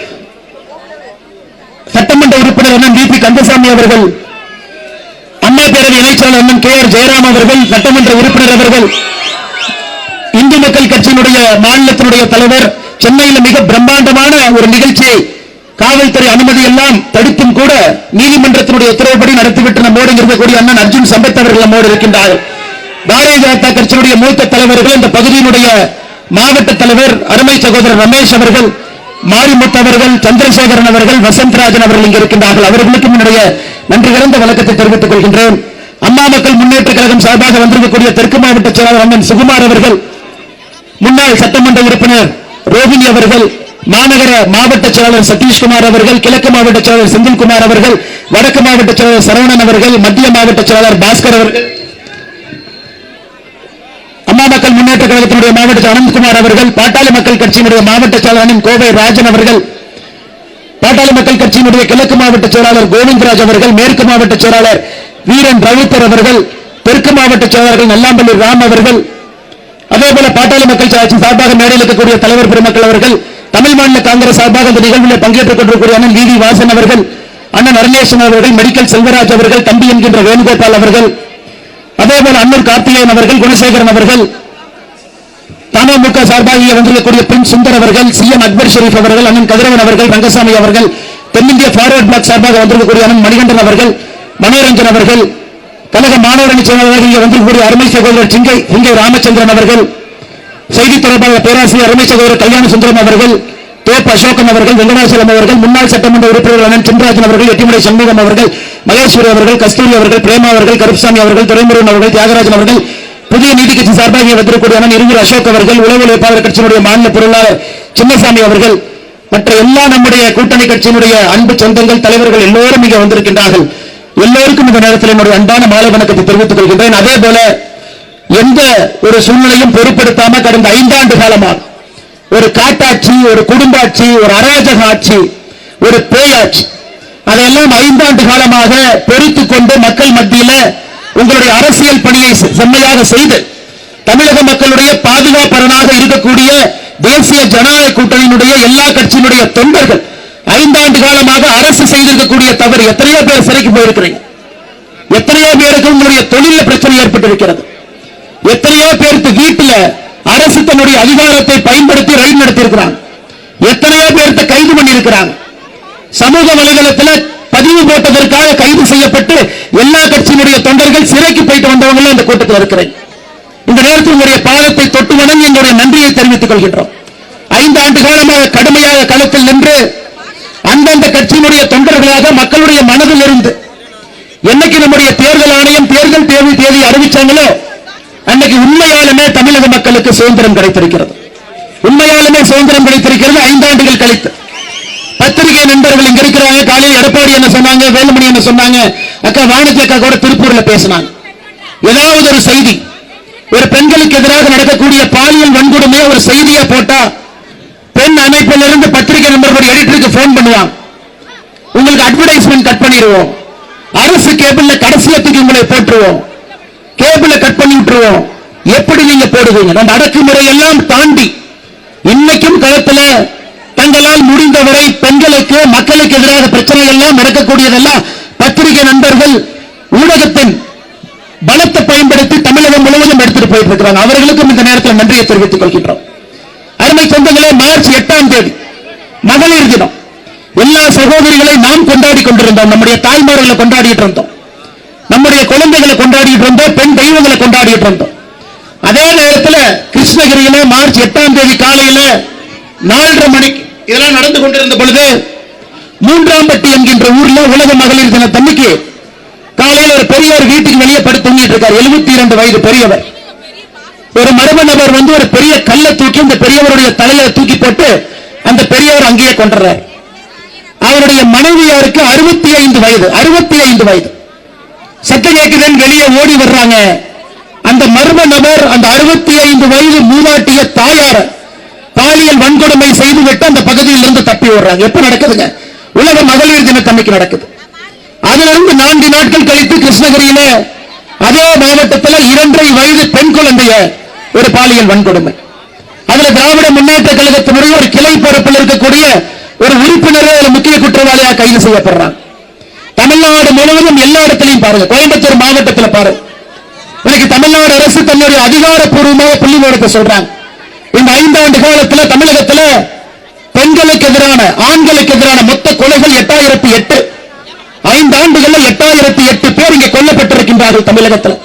சட்டமன்ற உறுப்பினர் செயலாளர் அண்ணன் வி.பி. கந்தசாமி அவர்கள், அம்மா பேரவை இணைச்சாளர் அண்ணன் கே.ஆர். ஜெயராம் அவர்கள், சட்டமன்ற உறுப்பினர் அவர்கள், இந்து மக்கள் கட்சியினுடைய மாநிலத்தினுடைய தலைவர், சென்னையில் மிக பிரம்மாண்டமான ஒரு நிகழ்ச்சியை காவல்துறை அனுமதி எல்லாம் தடுத்தும் கூட நீதிமன்றத்தினுடைய உத்தரவுப்படி நடத்திவிட்டு நம்மோடு இருக்கக்கூடிய அண்ணன் அர்ஜுன் சம்பத் அவர்கள் நம்மோடு இருக்கின்றார்கள். பாரதிய ஜனதா கட்சியினுடைய மூத்த தலைவர்கள், இந்த பகுதியினுடைய மாவட்ட தலைவர் அருமை சகோதரர் ரமேஷ் அவர்கள், மாரிமுத்து அவர்கள், சந்திரசேகரன் அவர்கள், வசந்தராஜன் அவர்கள் இங்கு இருக்கின்றார்கள். அவர்களுக்கும் என்னுடைய நன்றி கலந்த வணக்கத்தை தெரிவித்துக் கொள்கின்றேன். அம்மா மக்கள் முன்னேற்ற கழகம் சார்பாக வந்திருக்கக்கூடிய தெற்கு மாவட்ட செயலாளர் அண்ணன் சுகுமார் அவர்கள், முன்னாள் சட்டமன்ற உறுப்பினர் ரோஹிணி அவர்கள், மாநகர மாவட்ட செயலாளர் சதீஷ்குமார் அவர்கள், கிழக்கு மாவட்ட செயலாளர் செந்தில்குமார் அவர்கள், வடக்கு மாவட்ட செயலாளர் சரவணன் அவர்கள், மத்திய மாவட்ட செயலாளர் பாஸ்கர் அவர்கள், அம்மா மக்கள் முன்னேற்ற கழகத்தினுடைய மாவட்ட அனந்த்குமார் அவர்கள், பாட்டாளி மக்கள் கட்சியினுடைய மாவட்ட செயலாளர் கோவை ராஜன் அவர்கள், பாட்டாளி மக்கள் கட்சியினுடைய கிழக்கு மாவட்ட செயலாளர் கோவிந்தராஜ் அவர்கள், மேற்கு மாவட்ட செயலாளர் வீரன் ரவித்தர் அவர்கள், தெற்கு மாவட்ட செயலாளர்கள் நல்லாம்பள்ளி ராம் அவர்கள், அதேபோல பாட்டாளி மக்கள் கட்சி சார்பாக மேடையில் இருக்கக்கூடிய தலைவர் பெருமக்கள் அவர்கள், தமிழ் மாநில காங்கிரஸ் சார்பாக இந்த நிகழ்வில் பங்கேற்றுக் கொண்டிருக்கூடிய அண்ணன் வி.வி. வாசன் அவர்கள், அண்ணன் அருணேசன் அவர்கள், மெடிக்கல் செல்வராஜ் அவர்கள், தம்பி என்கின்ற வேணுகோபால் அவர்கள், அதேபோல அண்ணன் கார்த்திகேயன் அவர்கள், குணசேகரன் அவர்கள், தமுக சார்பாக வந்திருக்கக்கூடிய பின் சுந்தர் அவர்கள், சி.எம். அக்பர் ஷெரீப் அவர்கள், அண்ணன் கதிரவன் அவர்கள், ரங்கசாமி அவர்கள், தென்னிந்திய ஃபார்வர்ட் பிளாக் சார்பாக வந்திருக்கக்கூடிய அண்ணன் மணிகண்டன் அவர்கள், மனோரஞ்சன் அவர்கள், கழக மாணவர் அணி செயலாளர்கள் இங்கே வந்திருக்கக்கூடிய அருமை சகோதரர் சிங்கை ராமச்சந்திரன் அவர்கள், செய்தி தொடர்பாளர் பேராசிரியர் அருமை சகோதரர் கல்யாண சுந்தரம் அவர்கள், தோப் அசோகன் அவர்கள், வெங்கடாசலம் அவர்கள், முன்னாள் சட்டமன்ற உறுப்பினர் அண்ணன் சின்ராஜன் அவர்கள், எட்டிமலை சண்முகம் அவர்கள், மகேஸ்வரி அவர்கள், கஸ்தூரி அவர்கள், பிரேமா அவர்கள், கருப்சாமி அவர்கள், துரைமுருகன் அவர்கள், தியாகராஜன் அவர்கள், புதிய நீதி கட்சி சார்பாக வந்திருக்கக்கூடிய அண்ணன் இருவூர் அசோக் அவர்கள், உழவு உழைப்பாளர் கட்சியினுடைய மாநில பொருளாளர் சின்னசாமி அவர்கள், மற்ற எல்லா நம்முடைய கூட்டணி கட்சியினுடைய அன்பு சொந்தங்கள், தலைவர்கள் எல்லோரும் இங்கே வந்திருக்கின்றார்கள். எல்லோருக்கும் இந்த நேரத்தில் என்னுடைய அன்பான மாலை வணக்கத்தை தெரிவித்துக் கொள்கின்றேன். அதே போல எந்த ஒரு சூழ்நிலையும் பொருட்படுத்தாம கடந்த 5 ஆண்டு காலமாக ஒரு காட்டாட்சி, ஒரு குடும்பாட்சி, ஒரு அராஜக ஆட்சி, ஒரு பேயாட்சி, அதையெல்லாம் 5 ஆண்டு காலமாக பொறுத்துக் கொண்டு மக்கள் மத்தியில உங்களுடைய அரசியல் பணியை செம்மையாக செய்து தமிழக மக்களுடைய பாதுகாப்பரனாக இருக்கக்கூடிய தேசிய ஜனநாயக கூட்டணியினுடைய எல்லா கட்சியினுடைய தொண்டர்கள் 5 ஆண்டு காலமாக அரசு செய்திருக்கக்கூடிய தவறு, எத்தனையோ பேர் சிறைக்கு போயிருக்கிறீங்க, எத்தனையோ பேருக்கு உங்களுடைய தொழில பிரச்சனை ஏற்பட்டிருக்கிறது, எத்தனையோ பேருக்கு வீட்டில் அரசு தன்னுடைய அதிகாரத்தை பயன்படுத்தி ரைடு நடத்தி இருக்கிறாங்க, எத்தனையோ பேருக்கு கைது பண்ணி இருக்கிறாங்க, சமூக வலைதளத்தில் பதிவு போட்டதற்காக கைது செய்யப்பட்டு எல்லா கட்சியினுடைய தொண்டர்கள் சிறைக்கு போயிட்டு வந்தவங்க இந்த கூட்டத்தில் இருக்கிறேன். இந்த நேரத்தில் உங்களுடைய பாதத்தை தொட்டு வணங்கி எங்களுடைய நன்றியை தெரிவித்துக் கொள்கின்றோம். 5 ஆண்டு காலமாக கடுமையாக களத்தில் நின்று அந்தந்த கட்சியினுடைய தொண்டர்களாக மக்களுடைய மனதில் இருந்து என்னைக்கு நம்முடைய தேர்தல் ஆணையம் தேர்தல் தேதி அறிவிச்சாங்களோ அன்னைக்கு உண்மையாலுமே தமிழக மக்களுக்கு சுதந்திரம் கிடைத்திருக்கிறது. உண்மையாலுமே சுதந்திரம் கிடைத்திருக்கிறது 5 ஆண்டுகள் கழித்து. பத்திரிகை நண்பர்கள் இங்க இருக்கிறாங்க. காலையில் எடப்பாடி என்ன சொன்னாங்க, வேலுமணி என்ன சொன்னாங்க, அக்கா வாணிஜி அக்கா கூட திருப்பூர்ல பேசினாங்க. ஏதாவது ஒரு செய்தி, ஒரு பெண்களுக்கு எதிராக நடக்கக்கூடிய பாலியல் வன்கொடுமையை ஒரு செய்தியா போட்டா பெண் அமைப்பிலிருந்து பத்திரிகை நண்பர்கள் எடிட்டருக்கு போன் பண்ணுவாங்க, உங்களுக்கு அட்வர்டைஸ்மெண்ட் கட் பண்ணிடுவோம், அரசு கேபிள்ல கடைசியத்துக்கு உங்களை போட்டுருவோம், கேபிள கட் பண்ணி விட்டுருவோம், எப்படி நீங்க போடுவீங்க? நம்ம அடக்குமுறை எல்லாம் தாண்டி இன்னைக்கும் களத்துல தங்களால் முடிந்தவரை பெண்களுக்கு மக்களுக்கு எதிராக பிரச்சனை எல்லாம் நடக்கக்கூடியதெல்லாம் பத்திரிகை நண்பர்கள் ஊடகத்தின் பலத்தை பயன்படுத்தி தமிழகம் முழுவதும் எடுத்துட்டு போயிட்டு இருக்கிறாங்க. அவர்களுக்கும் இந்த நேரத்தில் நன்றியை தெரிவித்துக் கொள்கின்றோம். அருமை சொந்தங்களே, மார்ச் 8ஆம் தேதி மகளிர் தினம். எல்லா சகோதரிகளை நாம் கொண்டாடி கொண்டிருந்தோம், நம்முடைய தாய்மார்களை கொண்டாடிட்டு இருந்தோம், நம்முடைய குழந்தைகளை கொண்டாடிட்டு இருந்தோம், பெண் தெய்வங்களை கொண்டாடிட்டு இருந்தோம். அதே நேரத்தில் கிருஷ்ணகிரியில மார்ச் 8ஆம் தேதி காலையில 4:30 மணிக்கு இதெல்லாம் நடந்து கொண்டிருந்த பொழுது மூன்றாம்பட்டி என்கின்ற ஊர்ல உலக மகளிர் தினத்தன்னைக்கு காலையில் ஒரு பெரியவர் வீட்டுக்கு வெளியே படுத்து தூங்கிட்டு இருக்கார். 72 வயது பெரியவர். ஒரு மர்ம நபர் வந்து ஒரு பெரிய கல்லை தூக்கி இந்த பெரியவருடைய தலையில தூக்கி போட்டு அந்த பெரியவர் அங்கேயே கொண்டுறார். அவருடைய மனைவியாருக்கு 65 வயது. 65 வயது. சத்தம் கேட்குதுன்னு வெளியே ஓடி வர்றாங்க. அந்த மர்ம நபர் அந்த 65 வயது மூதாட்டிய தாயார பாலியல் வன்கொடுமை செய்துவிட்டு அந்த பகுதியில் இருந்து தப்பி ஓடுறாங்க. எப்ப நடக்குதுங்க? உலக மகளிர் தினத்தன்னைக்கு நடக்குது. அதிலிருந்து 4 நாட்கள் கழித்து கிருஷ்ணகிரியில அதே மாவட்டத்தில் 2.5 வயது பெண் குழந்தைய ஒரு பாலியல் வன்கொடுமை. அதுல திராவிட முன்னேற்ற கழகத்தினுடைய ஒரு கிளை பொறுப்பில் இருக்கக்கூடிய ஒரு உறுப்பினர் முக்கிய குற்றவாளியாக கைது செய்யப்படுறாங்க. தமிழ்நாடு முழுவதும் எல்லா இடத்திலையும் பாருங்க, கோயம்புத்தூர் மாவட்டத்தில் பாருங்க. இன்னைக்கு தமிழ்நாடு அரசு தன்னுடைய அதிகாரப்பூர்வமாக புள்ளி விவரத்தை சொல்றாங்க. இந்த 5 ஆண்டு காலத்தில் தமிழகத்தில் பெண்களுக்கு எதிரான ஆண்களுக்கு எதிரான மொத்த கொலைகள் 8008. 5 ஆண்டுகளில் 8008 பேர் இங்கே கொல்லப்பட்டிருக்கின்றார்கள் தமிழகத்தில்.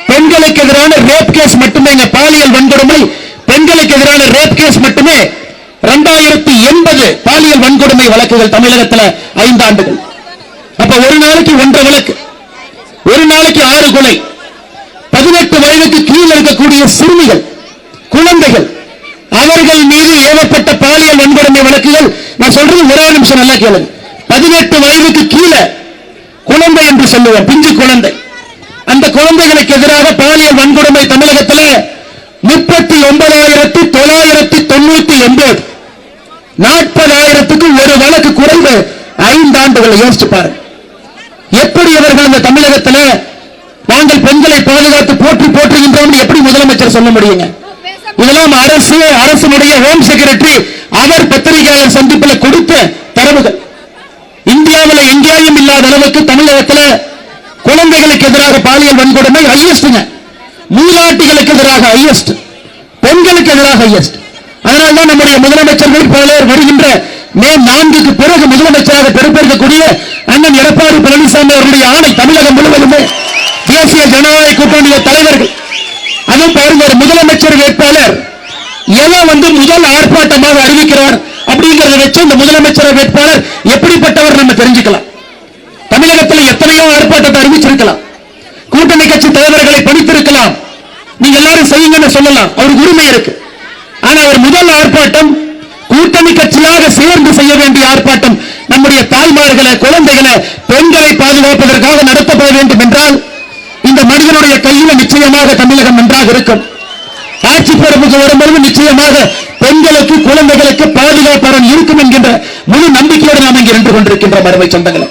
பெண்களுக்கு எதிரான ரேப் கேஸ் மட்டுமே, பாலியல் வன்கொடுமை பெண்களுக்கு எதிரான ரேப் கேஸ் மட்டுமே 2080 பாலியல் வன்கொடுமை வழக்குகள் தமிழகத்தில் 5 ஆண்டுகள். அப்ப ஒரு நாளைக்கு 1.5 வழக்கு, ஒரு நாளைக்கு 6 கொலை. 18 வயதுக்கு கீழே இருக்கக்கூடிய சிறுமிகள், குழந்தைகள், அவர்கள் மீது ஏவப்பட்ட பாலியல் வன்கொடுமை வழக்குகள். நான் சொல்றது ஒரே நிமிஷம் நல்லா கேளுங்க. 18 வயதுக்கு கீழே குழந்தை என்று சொல்லுவோம், பிஞ்சு குழந்தை, அந்த குழந்தைகளுக்கு எதிராக பாலியல் வன்கொடுமை தமிழகத்தில் 39,999. 40,000க்கு ஒரு வழக்கு குறைந்து 5 ஆண்டுகள். யோசிச்சு பாருங்க, எப்படி அவர்கள் இந்த தமிழகத்தில் நாங்கள் பெண்களை பாதுகாத்து போற்றுகின்றோம் எப்படி முதலமைச்சர் சொல்ல முடியுங்க? இதெல்லாம் அரசுடைய ஹோம் செக்ரட்டரி அவர் பத்திரிகையாளர் சந்திப்பில் கொடுத்த தரவுகள். இந்தியாவில் எங்கேயும் இல்லாத அளவுக்கு தமிழகத்தில் குழந்தைகளுக்கு எதிராக பாலியல் வன்கொடுமை ஹையஸ்ட்ங்க. மூதாட்டிகளுக்கு எதிராக ஹையஸ்ட், பெண்களுக்கு எதிராக ஹையஸ்ட். அதனால்தான் நம்முடைய முதலமைச்சர் வேட்பாளர் வருகின்ற மே 4க்கு பிறகு முதலமைச்சராக பொறுப்பேற்கக்கூடிய அண்ணன் எடப்பாடி பழனிசாமி அவர்களுடைய ஆணை தமிழகம் முழுவதுமே தேசிய ஜனநாயக கூட்டணிய தலைவர்கள். அதுவும் பாருங்க, ஒரு முதலமைச்சர் வேட்பாளர் எதை முதல் ஆர்ப்பாட்டமாக அறிவிக்கிறார் அப்படிங்கறத வச்சு இந்த முதலமைச்சர் வேட்பாளர் எப்படிப்பட்டவர் நம்ம தெரிஞ்சுக்கலாம். தமிழகத்தில் எத்தனையோ ஆர்ப்பாட்டத்தை அறிவிச்சிருக்கலாம், கூட்டணி கட்சி தலைவர்களை பணித்திருக்கலாம், நீங்க எல்லாரும் செய்யுங்கன்னு சொல்லலாம், அவருக்கு உரிமை இருக்கு. ஆனா ஒரு முதல் ஆர்ப்பாட்டம் கூட்டணி கட்சியாக சேர்ந்து செய்ய வேண்டிய ஆர்ப்பாட்டம், நம்முடைய தாய்மார்களை, குழந்தைகளை, பெண்களை பாதுகாப்பதற்காக நடத்தப்பட வேண்டும் என்றால் இந்த மனிதனுடைய கையில் நிச்சயமாக தமிழகம் நன்றாக இருக்கும். ஆட்சி பொறுப்புக்கு வரும்போது நிச்சயமாக பெண்களுக்கு, குழந்தைகளுக்கு பாதுகாப்பாளர் இருக்கும் என்கின்ற முழு நம்பிக்கையோடு நாம் இங்கே நின்று கொண்டிருக்கின்றோம். அருமை சொந்தங்களை,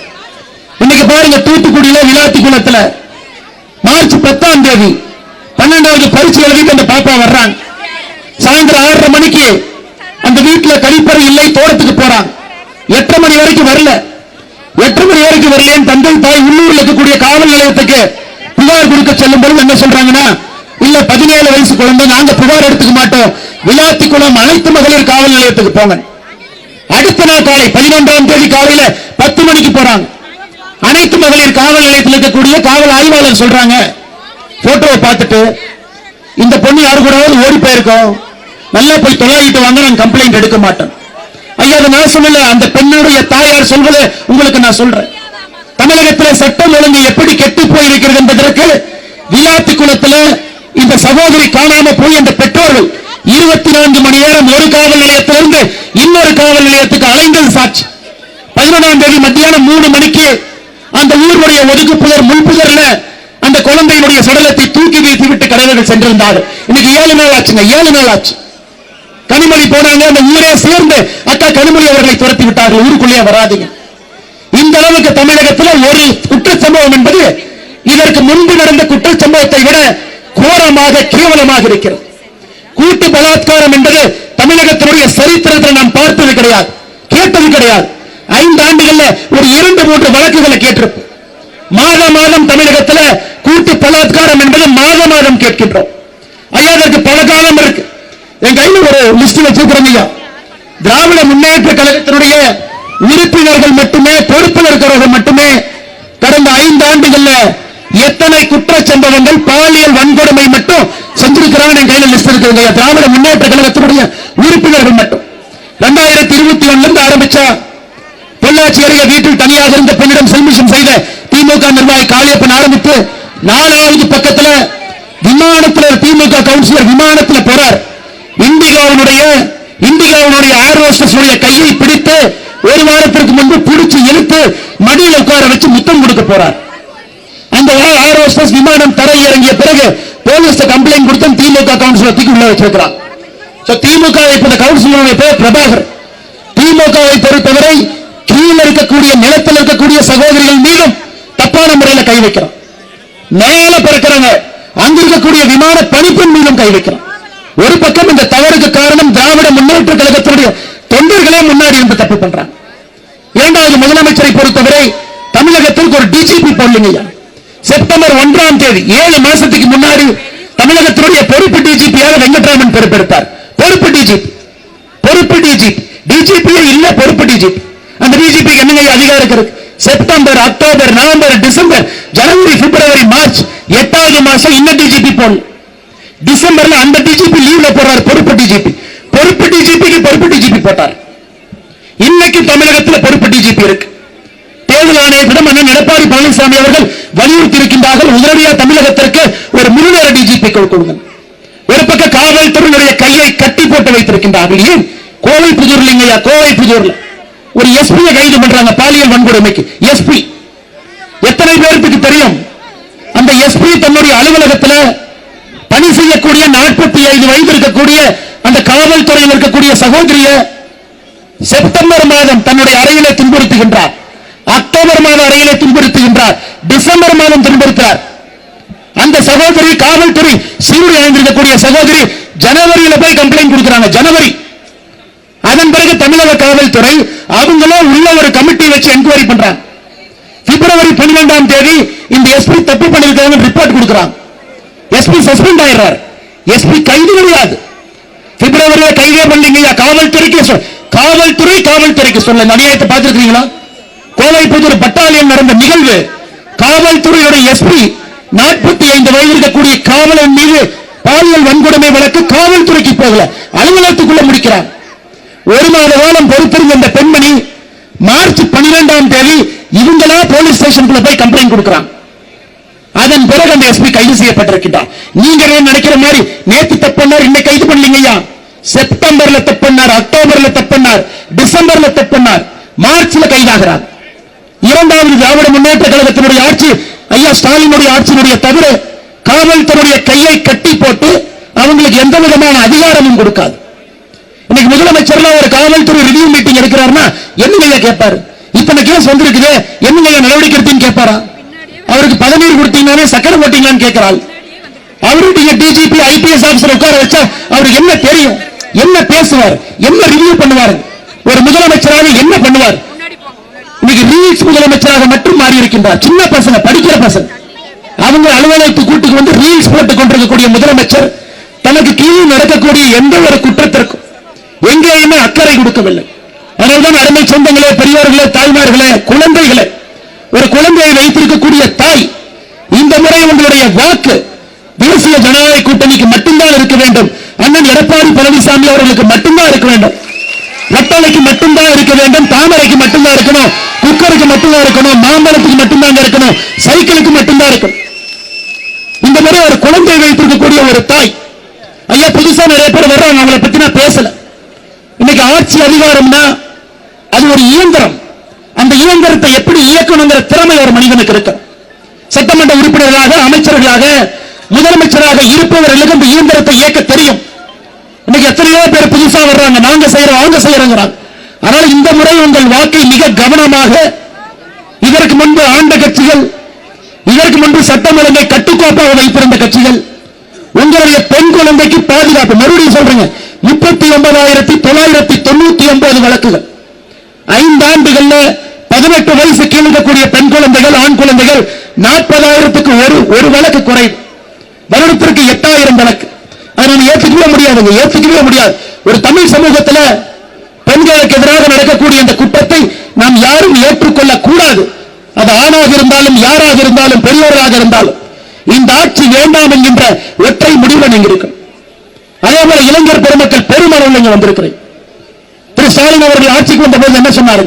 இன்னைக்கு பாருங்க, தூத்துக்குடியில விளாத்திக்குளத்துல மார்ச் 10ஆம் தேதி 12வது பரீட்சை எழுதிட்டு அந்த பாப்பா வர்றாங்க. சாயந்தரம் 6:30 மணிக்கு அந்த வீட்டுல கழிப்பறை இல்லை, தோட்டத்துக்கு போறாங்க. 8 மணி வரைக்கும் வரல. 8 மணி வரைக்கும் வரலேன்னு தந்தை தாய் உள்ளூரில் இருக்கக்கூடிய காவல் நிலையத்துக்கு புகார் கொடுக்க செல்லும் பொழுது என்ன சொல்றாங்கன்னா, இல்ல 17 வயசு குழந்தை, நாங்க புகார் எடுத்துக்க மாட்டோம், விளாத்திக்குளம் அனைத்து மகளிர் காவல் நிலையத்துக்கு போங்க. அடுத்த நாள் காலை 11ஆம் தேதி காலையில 10 மணிக்கு போறாங்க. அனைத்து மகளிர் காவல் நிலையத்தில் இருக்கக்கூடிய காவல் ஆய்வாளர் சொல்றாங்க, போட்டோவை பார்த்துட்டு இந்த பொண்ணு யாரு கூட ஓடி போயிருக்கோம், நல்லா போய் தொலைவிட்டு வாங்க, நான் கம்ப்ளைண்ட் எடுக்க மாட்டேன். ஐயா, அதை நான் சொல்லல, அந்த பெண்ணுடைய தாயார் சொல்வதை உங்களுக்கு நான் சொல்றேன். தமிழகத்தில் சட்டம் ஒழுங்கு எப்படி கெட்டு போயிருக்கிறது என்பதற்கு விளாத்திக்குளத்தில் இந்த சகோதரி காணாம போய் அந்த பெற்றோர்கள் 24 மணி நேரம் ஒரு காவல் நிலையத்திலிருந்து இன்னொரு காவல் நிலையத்துக்கு அலைந்தது சாட்சி. 11ஆம் தேதி மத்தியானம் 3 மணிக்கு அந்த ஊருடைய ஒதுக்குப்புதர் முன்புதர்ல அந்த குழந்தையினுடைய சடலத்தை தூக்கி வீசி விட்டு கடவுள்கள் சென்றிருந்தார்கள். இன்னைக்கு 7 நாள் ஆச்சுங்க, 7 நாள் ஆச்சு. கனிமொழி போனாங்க, அந்த ஊரே சேர்ந்து அக்கா கனிமொழி அவர்களை துரத்தி விட்டார்கள், ஊருக்குள்ளே வராதீங்க. இந்த அளவுக்கு தமிழகத்தில் ஒரு குற்றச்சம்பவம் என்பது இதற்கு முன்பு நடந்த குற்றச்சம்பவத்தை விட கோரமாக, கேவலமாக இருக்கிறது. கூட்டு பலாத்காரம் என்பது தமிழகத்தினுடைய சரித்திரத்தில் நாம் பார்த்தது கிடையாது, கேட்டது கிடையாது. 5 ஆண்டுகள்ல ஒரு 2-3 வழக்குகளை கேட்டிருப்போம். மாதம் தமிழகத்தில் கூட்டு பலாத்காரம் என்பது மாதம் கேட்கின்றோம். ஐயா, அதற்கு பல காலம் இருக்கு. என் கையில் ஒரு லிஸ்ட் வச்சிருக்கிறோம். திராவிட முன்னேற்ற கழகத்தினுடைய உறுப்பினர்கள் மட்டுமே, பொறுப்பில் இருக்கிறவர்கள் மட்டுமே கடந்த 5 ஆண்டுகள்ல எத்தனை குற்றச்சம்பவங்கள், பாலியல் வன்கொடுமை மட்டும் செஞ்சிருக்கிறாங்க என் கையில் லிஸ்ட் இருக்கிறது. திராவிட முன்னேற்ற கழகத்தினுடைய உறுப்பினர்கள் மட்டும் 2021 இருந்து ஆரம்பிச்சா பொள்ளாச்சி அருகே வீட்டில் தனியாக இருந்த பெண்ணிடம் செல்மிஷம் செய்த திமுக நிர்வாகி காளியப்பன் ஆரம்பித்து 4வது பக்கத்துல விமானத்தில் திமுக கவுன்சிலர் விமானத்தில் போறார். இண்டிகாவுடைய ஏர் ஹோஸ்டஸ் கையை பிடித்து 1 வாரத்திற்கு முன்பு பிடிச்சு இழுத்து மடியில் உட்கார வச்சு முத்தம் கொடுக்க போறார். அந்த ஏர் ஹோஸ்டஸ் விமானம் தரை இறங்கிய பிறகு போலீஸ் கம்ப்ளைண்ட் கொடுத்து திமுக கவுன்சிலர் தூக்கி உள்ள வச்சிருக்கிறார். திமுக கவுன்சிலருடைய பேர் பிரபாகர். திமுகவை பொறுத்தவரை கீழே இருக்கக்கூடிய நிலத்தில் இருக்கக்கூடிய சகோதரிகள் மீதும் தப்பான முறையில் கை வைக்கிறார். மேல பிறக்கிறாங்க, அங்க இருக்கக்கூடிய விமான பணிப்பெண் மீதும் கை வைக்கிறார். ஒரு பக்கம் இந்த தவறுக்கு காரணம் திராவிட முன்னேற்ற கழகத்தினுடைய தொண்டர்களே முன்னாடி இருந்து தப்பு பண்றாங்க. 2வது முதலமைச்சரை பொறுத்தவரை தமிழக தமிழகத்திற்கு ஒரு டிஜிபி போடலீங்க. செப்டம்பர் 1ஆம் தேதி 7 மாசத்துக்கு முன்னாடி தமிழகத்தினுடைய பொறுப்பு டிஜிபியாக வெங்கட்ராமன் பொறுப்பெடுத்தார். பொறுப்பு டிஜிபி இல்ல, பொறுப்பு டிஜிபி. அந்த டிஜிபி என்னங்க அதிகாரம் இருக்கு? செப்டம்பர், அக்டோபர், நவம்பர், டிசம்பர், ஜனவரி, பிப்ரவரி, மார்ச் 8வது மாசம் இந்த டிஜிபி போடணும். டிசம்பர்ல அந்த டிஜிபி லீவ்ல போறார். பொறுப்பு டிஜிபி போட்டார். இன்னைக்கு தமிழகத்தில் பொறுப்பு டிஜிபி இருக்கு. தேர்தல் ஆணையத்திடம் அண்ணன் எடப்பாடி பழனிசாமி அவர்கள் வலியுறுத்தி இருக்கின்றார்கள், உடனடியாக தமிழகத்திற்கு ஒரு முழுநேர டிஜிபி கொடுங்க. ஒரு பக்க காவல்துறையினுடைய கையை கட்டி போட்டு வைத்திருக்கின்றார்கள். ஏன்? கோவைப்புதூர்ல ஒரு எஸ்பி கைது பண்றாங்க பாலியல் வன்கொடுமைக்கு. எஸ்பி எத்தனை பேருக்கு தெரியும்? அந்த எஸ்பி தன்னுடைய அலுவலகத்தில் பணி செய்யக்கூடிய 45 வயது இருக்கக்கூடிய அந்த காவல்துறையில் இருக்கக்கூடிய சகோதரிய செப்டம்பர் மாதம் தன்னுடைய அறையிலே துன்புறுத்துகின்றார், அக்டோபர் மாதம் அறையிலே துன்புறுத்துகின்றார், டிசம்பர் மாதம் துன்புறுத்தார். அந்த சகோதரி காவல்துறை சீருடை அணிந்திருக்கக்கூடிய சகோதரி ஜனவரியில போய் கம்ப்ளைண்ட் கொடுக்கிறாங்க. ஜனவரி. அதன் பிறகு தமிழக காவல்துறை அவங்களும் உள்ள ஒரு கமிட்டி வச்சு என்கொயரி பண்றாங்க. பிப்ரவரி 12ஆம் தேதி இந்த எஸ்பி தப்பு பண்ணிருக்காங்க ரிப்போர்ட் கொடுக்கிறாங்க. SP suspend ஆயிடுறார். எஸ்பி கைது கிடையாது. பிப்ரவரியில கைதே பண்ணீங்க. காவல்துறைக்கு சொல்ல அநியாயத்தை பார்த்திருக்கீங்களா? கோவைப்புதூர் பட்டாலியன் நடந்த நிகழ்வு. காவல்துறையுடைய எஸ்பி 45 வயது இருக்கக்கூடிய காவலன் மீது பாலியல் வன்கொடுமை வழக்கு காவல்துறைக்கு போகல, அலுவலகத்துக்குள்ள முடிக்கிறார். 1 மாத காலம் பொறுத்திருந்த இந்த பெண்மணி மார்ச் 12ஆம் தேதி இவங்களா போலீஸ் ஸ்டேஷனுக்குள்ள போய் கம்ப்ளைண்ட் கொடுக்கிறாங்க. அதன் பிறகு அந்த எஸ்பி கைது செய்யப்பட்டிருக்கிறார். நீங்க நினைக்கிற மாதிரி நேற்று தப்புனார், இன்னைக்கு கைது பண்ணலீங்கய்யா. செப்டம்பர்ல தப்புனார், அக்டோபர்ல தப்புனார், டிசம்பர்ல தப்புனார், மார்ச்ல கைதாகிறார். 2வது திராவிட முன்னேற்ற கழகத்தினுடைய ஆட்சி, ஐயா ஸ்டாலினுடைய ஆட்சியினுடைய தவிர காவல்துறையுடைய கையை கட்டி போட்டு அவங்களுக்கு எந்த விதமான அதிகாரமும் கொடுக்காது. இன்னைக்கு முதலமைச்சர் ஒரு காவல்துறை ரிவ்யூ மீட்டிங் எடுக்கிறாருன்னா என்னங்க கேட்பாரு? இத்தனை கேஸ் வந்திருக்குது, என்னங்க நடவடிக்கை எடுத்தீங்கன்னு கேட்பாரா? அவருக்கு பதநீர் கொடுத்தீங்கன்னா சக்கரை போட்டீங்களான்னு கேட்கிறாள். அவருடைய டிஜிபி ஐபிஎஸ் ஆபீசர் உட்கார வச்சா அவருக்கு என்ன தெரியும்? என்ன பேசுவார்? என்ன ரிவ்யூ பண்ணுவார்? ஒரு முதலமைச்சராக என்ன பண்ணுவார்? இன்னைக்கு ரீல்ஸ் முதலமைச்சராக மட்டும் மாறி இருக்கின்றார். சின்ன பசங்க, படிக்கிற பசங்க, அவங்க அலுவலகத்து கூட்டுக்கு வந்து ரீல்ஸ் போட்டுக் கொண்டிருக்கக்கூடிய முதலமைச்சர் தனக்கு கீழே நடக்கக்கூடிய எந்த ஒரு குற்றத்திற்கும் எங்கேயுமே அக்கறை கொடுக்கவில்லை. அதனால்தான் அருமை சொந்தங்களே, பெரியவர்களே, தாய்மார்களே, குழந்தைகளே, ஒரு குழந்தையை வைத்திருக்கக்கூடிய தாய், இந்த முறை உங்களுடைய வாக்கு தேசிய ஜனநாயக கூட்டணிக்கு மட்டும்தான் இருக்க வேண்டும். அண்ணன் எடப்பாடி பழனிசாமி அவர்களுக்கு மட்டும்தான் இருக்க வேண்டும். வட்டலைக்கு மட்டும்தான் இருக்க வேண்டும், தாமரைக்கு மட்டும்தான் இருக்கணும், குக்கருக்கு மட்டும்தான் இருக்கணும், மாம்பழத்துக்கு மட்டும்தான் இருக்கணும், சைக்கிளுக்கு மட்டும்தான் இருக்கணும். இந்த முறை ஒரு குழந்தை வைத்திருக்கக்கூடிய ஒரு தாய், ஐயா புதுசா நிறைய பேர் வர்றாங்க, அவங்களை பத்தி நான் பேசல. இன்னைக்கு ஆட்சி அதிகாரம்னா அது ஒரு இயந்திரம். அந்த இயந்திரத்தை எப்படி இயக்கணுங்கிற திறமை ஒரு மனிதனுக்கு இருக்கு. சட்டமன்ற உறுப்பினர்களாக, அமைச்சர்களாக, முதலமைச்சராக இருப்பவர்களுக்கு அந்த இயந்திரத்தை இயக்க தெரியும். இன்னைக்கு எத்தனையோ பேர் புதுசா வர்றாங்க, நாங்க செய்யறோம், அவங்க செய்யறோங்கிறாங்க. ஆனால் இந்த முறை உங்கள் வாக்கை மிக கவனமாக, இதற்கு முன்பு ஆண்ட கட்சிகள், இதற்கு முன்பு சட்டம் ஒழுங்கை கட்டுக்கோப்பாக வைத்திருந்த கட்சிகள், உங்களுடைய பெண் குழந்தைக்கு பாதுகாப்பு, மறுபடியும் சொல்றேங்க, 39,999 வழக்குகள், 5 ஆண்டுகள்ல 18 வயசு கீழ் இருக்கக்கூடிய பெண் குழந்தைகள், ஆண் குழந்தைகள் 40,000க்கு ஒரு வழக்கு குறைவு. வருடத்திற்கு 8,000 வழக்கு. அதை நம்ம ஏற்றுக்கவே முடியாது. ஒரு தமிழ் சமூகத்தில் பெண்களுக்கு எதிராக நடக்கக்கூடிய இந்த குற்றத்தை நாம் யாரும் ஏற்றுக்கொள்ள கூடாது. அது ஆணாக இருந்தாலும், யாராக இருந்தாலும், பெரியவர்களாக இருந்தாலும், இந்த ஆட்சி வேண்டாம் என்கின்ற ஒற்றை முடிவு நீங்க இருக்கு. அதே போல இளைஞர் பெருமக்கள் பெருமளவில் இங்க வந்திருக்கிறேன். திரு ஸ்டாலின் அவர்கள் ஆட்சிக்கு வந்த போது என்ன சொன்னாரு?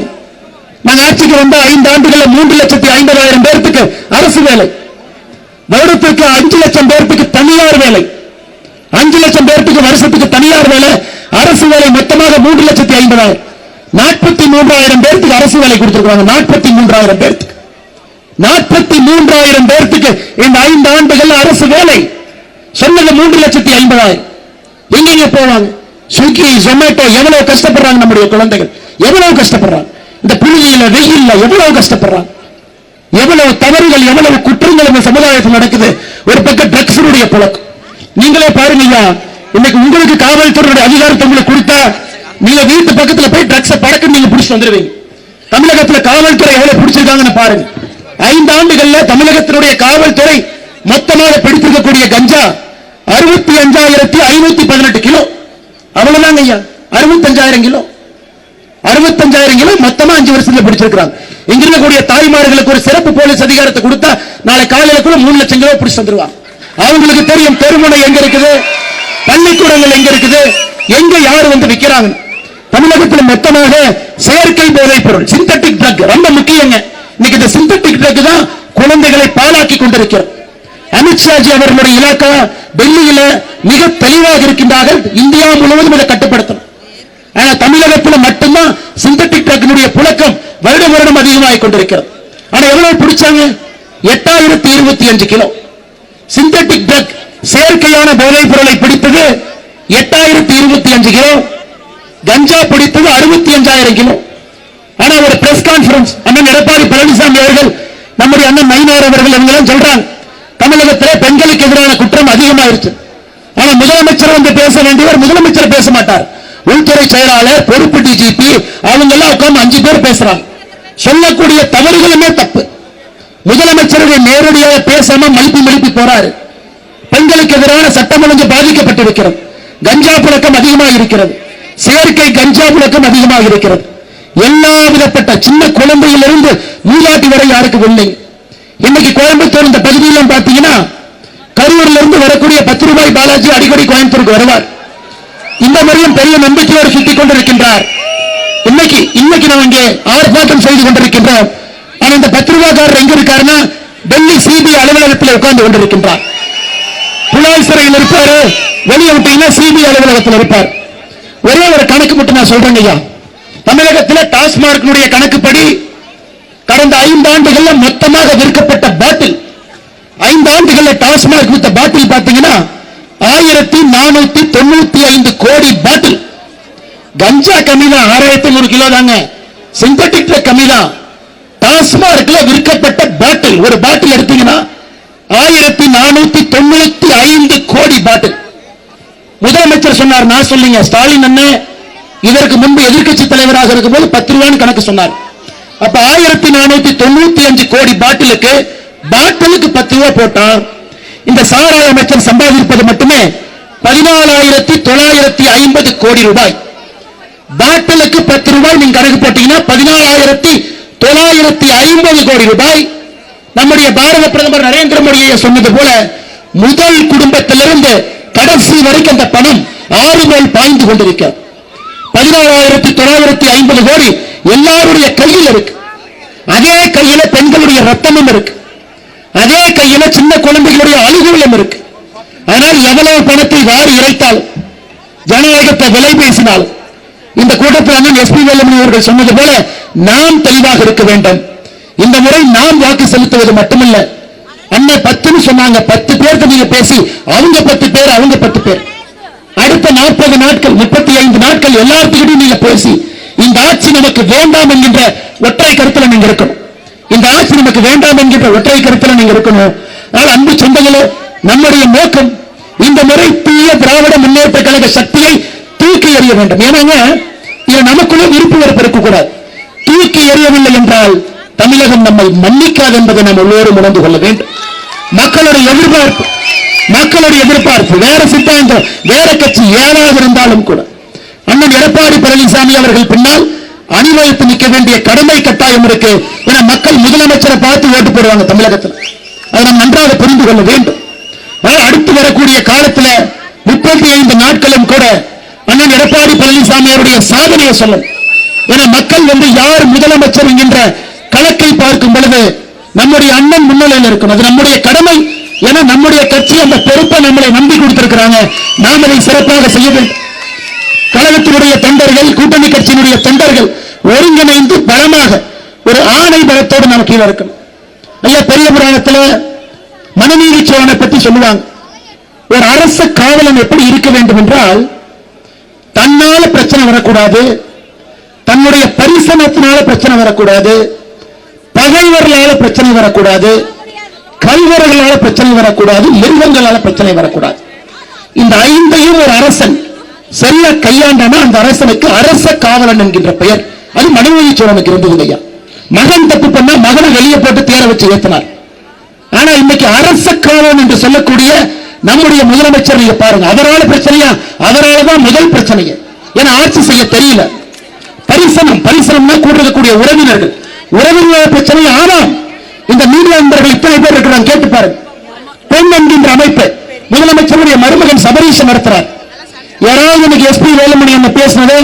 நாங்க ஆட்சிக்கு வந்த 5 ஆண்டுகளில் 3,50,000 பேருக்கு அரசு வேலை, வருடத்திற்கு 5 லட்சம் பேருக்கு தனியார் வேலை, 5 லட்சம் பேருக்கு வருஷத்துக்கு தனியார் வேலை, அரசு வேலை மொத்தமாக 3,50,000, 43,000 பேருக்கு அரசு வேலை கொடுத்திருக்காங்க. 43,000 பேருக்கு, 43,000 பேருக்கு இந்த 5 ஆண்டுகள் அரசு வேலை. சொன்னது 3,50,000. எங்க போவாங்க? ஸ்விக்கி, ஜொமேட்டோ, எவ்வளவு கஷ்டப்படுறாங்க நம்முடைய குழந்தைகள், எவ்வளவு கஷ்டப்படுறாங்க இந்த புழுதியில, வெயில்ல, எவ்வளவு கஷ்டப்படுறாங்க. எவ்வளவு தவறுகள், எவ்வளவு குற்றங்கள் இந்த சமுதாயத்தில் நடக்குது. ஒரு பக்கம் ட்ரக்ஸுடைய பழக்கம். நீங்களே பாருங்க, இன்னைக்கு உங்களுக்கு காவல்துறையுடைய அதிகாரத்தை உங்களுக்கு கொடுத்தா நீங்க வீட்டு பக்கத்துல போய் ட்ரக்ஸை படக்கு நீங்க பிடிச்சிட்டு வந்துருவீங்க. தமிழகத்தில் காவல்துறை எவ்வளவு பிடிச்சிருக்காங்கன்னு பாருங்க. 5 ஆண்டுகள்ல தமிழகத்தினுடைய காவல்துறை மொத்தமாக பிடித்திருக்கக்கூடிய கஞ்சா 65,518 கிலோ. அவ்வளவுதாங்க ஐயா, 65,000 கிலோ. 65,000 கிலோ மொத்தமா 5 வருஷத்துல பிடிச்சிருக்காங்க. இங்க இருக்கக்கூடிய தாய்மார்களுக்கு ஒரு சிறப்பு போலீஸ் அதிகாரத்தை கொடுத்தா நாளை காலையில கூட 3 லட்சம் கிலோ பிடிச்சு வந்துருவாங்க. அவங்களுக்கு தெரியும் தெருமுனை எங்க இருக்குது, பள்ளிக்கூடங்கள் எங்க இருக்குது, எங்க யாரு வந்து விற்கிறாங்க. தமிழகத்தில் மொத்தமாக செயற்கை போதைப் பொருள் சிந்தட்டிக் ட்ரக் ரொம்ப முக்கியங்க. இன்னைக்கு இந்த சிந்தட்டிக் ட்ரக் தான் குழந்தைகளை பாழாக்கி கொண்டிருக்கிறது. அமித்ஷாஜி அவர்களுடைய இலாக்கா டெல்லியில மிக தெளிவாக இருக்கின்றார்கள். இந்தியா முழுவதும் இதை கட்டுப்படுத்தணும். ஆனா தமிழகத்தில் மட்டும்தான் சிந்தட்டிக் ட்ரக்கினுடைய புழக்கம் வருடம் வருடம் அதிகமாகிக் கொண்டிருக்கிறது. ஆனா எவ்வளவு பிடிச்சாங்க? 8,025 கிலோ சிந்தட்டிக் ட்ரக் செயற்கையான போதைப் பொருளை பிடித்தது 8,025 கிலோ. கஞ்சா பிடித்தது 65,000 கிலோ. ஆனா ஒரு பிரஸ் கான்பரன்ஸ் அண்ணன் எடப்பாடி பழனிசாமி அவர்கள், நம்முடைய அண்ணன் மைனார் அவர்கள் எல்லாம் சொல்றாங்க தமிழகத்தில் பெண்களுக்கு எதிரான குற்றம் அதிகமாயிருச்சு. ஆனா முதலமைச்சர் வந்து பேச வேண்டியவர் முதலமைச்சர் பேச மாட்டார். உள்துறை செயலாளர், பொறுப்பு டிஜிபி அவங்க எல்லாம் உட்கார்ந்து 5 பேர் பேசுறாங்க. சொல்லக்கூடிய தவறுகளுமே தப்பு. முதலமைச்சருடைய நேரடியாக பேசாம மழுப்பி போறாரு. பெண்களுக்கு எதிரான சட்டம் ஒழுங்கு பாதிக்கப்பட்டிருக்கிறது. கஞ்சா புழக்கம் அதிகமாக இருக்கிறது. செயற்கை கஞ்சா புழக்கம் அதிகமாக இருக்கிறது. எல்லா விதப்பட்ட சின்ன குழந்தையிலிருந்து மூதாட்டி வரை யாருக்கு இல்லை. இன்னைக்கு கோயம்புத்தூர் இந்த பகுதியிலும் பாத்தீங்கன்னா கரூர்ல இருந்து வரக்கூடிய 10 ரூபாய் பாலாஜி அடிக்கடி கோயம்புத்தூருக்கு வருவார். இந்த முறையும் பெரிய நம்பிக்கையோடு சுத்திக் கொண்டிருக்கின்றார். இன்னைக்கு நாம் இங்கே ஆர்ப்பாட்டம் செய்து கொண்டிருக்கின்றோம். ஆனா இந்த 10 ரூபாய்க்காரர் எங்க இருக்காருன்னா டெல்லி சிபிஐ அலுவலகத்தில் உட்கார்ந்து கொண்டிருக்கின்றார். புலால் சிறையில் இருப்பாரு, வெளியே விட்டீங்கன்னா சிபிஐ அலுவலகத்தில் இருப்பார். ஒரே ஒரு கணக்கு மட்டும் நான் சொல்றேங்க ஐயா. தமிழகத்தில் டாஸ்மார்க் கணக்குப்படி கடந்த 5 ஆண்டுகள்ல மொத்தமாக விற்கப்பட்ட பாட்டில் 5 ஆண்டுகள்ல டாஸ்மார்க் வித்த பாட்டில் பாத்தீங்கன்னா 1,495 கோடி பாட்டில். கஞ்சா கம்மி தான், 6,100 கிலோ தாங்க. சிந்தட்டிக் கம்மி தான். டாஸ்மார்க்ல விற்கப்பட்ட பாட்டில் ஒரு பாட்டில் எடுத்தீங்கன்னா 1,495 கோடி பாட்டில். முதலமைச்சர் சொன்னார், நான் சொல்லுங்க ஸ்டாலின் அண்ணன் இதற்கு முன்பு எதிர்க்கட்சி தலைவராக இருக்கும்போது 10 ரூபான்னு கணக்கு சொன்னார். அப்ப 1,495 கோடி பாட்டிலுக்கு 10 ரூபாய் போட்டா இந்த சாராய அமைச்சர் சம்பாதிப்பது மட்டுமே 14,950 கோடி ரூபாய். பாட்டிலுக்கு 10 ரூபாய் நீங்க கணக்கு போட்டீங்கன்னா 14,950 கோடி ரூபாய். நம்முடைய பாரத பிரதமர் நரேந்திர மோடியை சொன்னது போல முதல் குடும்பத்திலிருந்து கடைசி வரைக்கும் அந்த பணம் 6 மேல் பாய்ந்து கொண்டிருக்கிறது. 14,950 கோடி எல்லாருடைய கையில் இருக்கு. அதே கையில பெண்களுடைய ரத்தமும் இருக்கு. அதே கையில சின்ன குழந்தைகளுடைய அழுகுலம் இருக்கு. ஆனால் எவ்வளவு பணத்தை வாரி இறைத்தாலும் ஜனநாயகத்தை விலை பேசினாலும் இந்த கூட்டத்தில் எஸ்பி வேலுமணி அவர்கள் சொன்னது போல நாம் தெளிவாக இருக்க வேண்டும். இந்த முறை நாம் வாக்கு செலுத்துவது மட்டுமல்ல, அண்ணன் 10 சொன்னாங்க, 10 பேருக்கு நீங்க பேசி அவங்க 10 பேர் அவங்க 10 பேர் அடுத்த 40 நாட்கள் 35 நாட்கள் எல்லாத்துக்கிட்டையும் நீங்க பேசி இந்த ஆட்சி நமக்கு வேண்டாம் என்கின்ற ஒற்றை கருத்துல நீங்க இருக்கணும். இந்த ஆட்சி நமக்கு வேண்டாம் என்கின்ற ஒற்றை கருத்துல நீங்க இருக்கணும். ஆனால் அன்பு சொந்தங்களே, நம்முடைய நோக்கம் இந்த முறை தீய திராவிட முன்னேற்ற கழக சக்தியை தூக்கி எறிய வேண்டும். ஏன்னா இது நமக்குள்ள விருப்பு வெறுப்பு இருக்கக்கூடாது. தூக்கி எறியவில்லை என்றால் தமிழகம் நம்மை மன்னிக்காது என்பதை நாம் எல்லோரும் உணர்ந்து கொள்ள வேண்டும். மக்களுடைய எதிர்பார்ப்பு வேற சித்தாந்தம் வேற கட்சி ஏதாவது இருந்தாலும் கூட அண்ணன் எடப்பாடி பழனிசாமி அவர்கள் பின்னால் அணிவகுத்து நிற்க வேண்டிய கடமை கட்டாயம் இருக்கு. என மக்கள் முதலமைச்சரை பார்த்து ஓட்டு போடுவாங்க தமிழகத்தில். அதை நாம் நன்றாக புரிந்து கொள்ள வேண்டும். அடுத்து வரக்கூடிய காலத்தில் 35 நாட்களும் கூட அண்ணன் எடப்பாடி பழனிசாமி அவருடைய சாதனையை சொல்லும். என மக்கள் யார் முதலமைச்சர் என்கின்ற கணக்கை பார்க்கும் பொழுது நம்முடைய அண்ணன் முன்னிலையில் இருக்கும். அது நம்முடைய கடமை. என நம்முடைய கட்சி அந்த பொறுப்பை நம்மளை நம்பி கொடுத்திருக்கிறாங்க. நாம் அதை சிறப்பாக செய்ய வேண்டும். கழகத்தினுடைய தொண்டர்கள், கூட்டணி கட்சியினுடைய தொண்டர்கள் ஒருங்கிணைந்து பலமாக ஒரு ஆணை பலத்தோடு நம்ம கீழே இருக்கணும். ஐயா பெரிய புராணத்தில் மனுநீதி சோழனை பற்றி சொல்லுவாங்க. ஒரு அரச காவலன் எப்படி இருக்க வேண்டும் என்றால், தன்னால பிரச்சனை வரக்கூடாது, தன்னுடைய பரிசனத்தினால பிரச்சனை வரக்கூடாது, பகைவர்களால பிரச்சனை வரக்கூடாது, கல்வர்களால பிரச்சனை வரக்கூடாது, மிருகங்களால பிரச்சனை வரக்கூடாது. இந்த 5ஐயும் ஒரு அரசன் சரியா கையாண்டானா அந்த அரசனுக்கு அரச காவலன் என்கின்ற பெயர். அது மனுநீதி சோழனுக்கு இருந்தது ஐயா. மகன் தப்பு பண்ணா மகனை வெளியே போட்டு தேர வச்சு ஏத்தினார். ஆனா இன்னைக்கு அரச காவலன் என்று சொல்லக்கூடிய நம்முடைய முதலமைச்சர் நீங்க பாருங்க, அவரால பிரச்சனையா? அவராலதான் முதல் பிரச்சனையே. ஏன்னா ஆட்சி செய்ய தெரியல. பரிசனம்னா கூட இருக்கக்கூடிய உறவினர் பிரச்சனை. ஆனாம் இந்த மீடியா நண்பர்கள் இத்தனை பேர் இருக்கிறாங்க, கேட்டு பாருங்க. பெண் என்கின்ற அமைப்பு முதலமைச்சருடைய மருமகன் சபரீஷன் நடத்துறார். யாராவது இன்னைக்கு எஸ்பி வேலுமணி என்ன பேசினது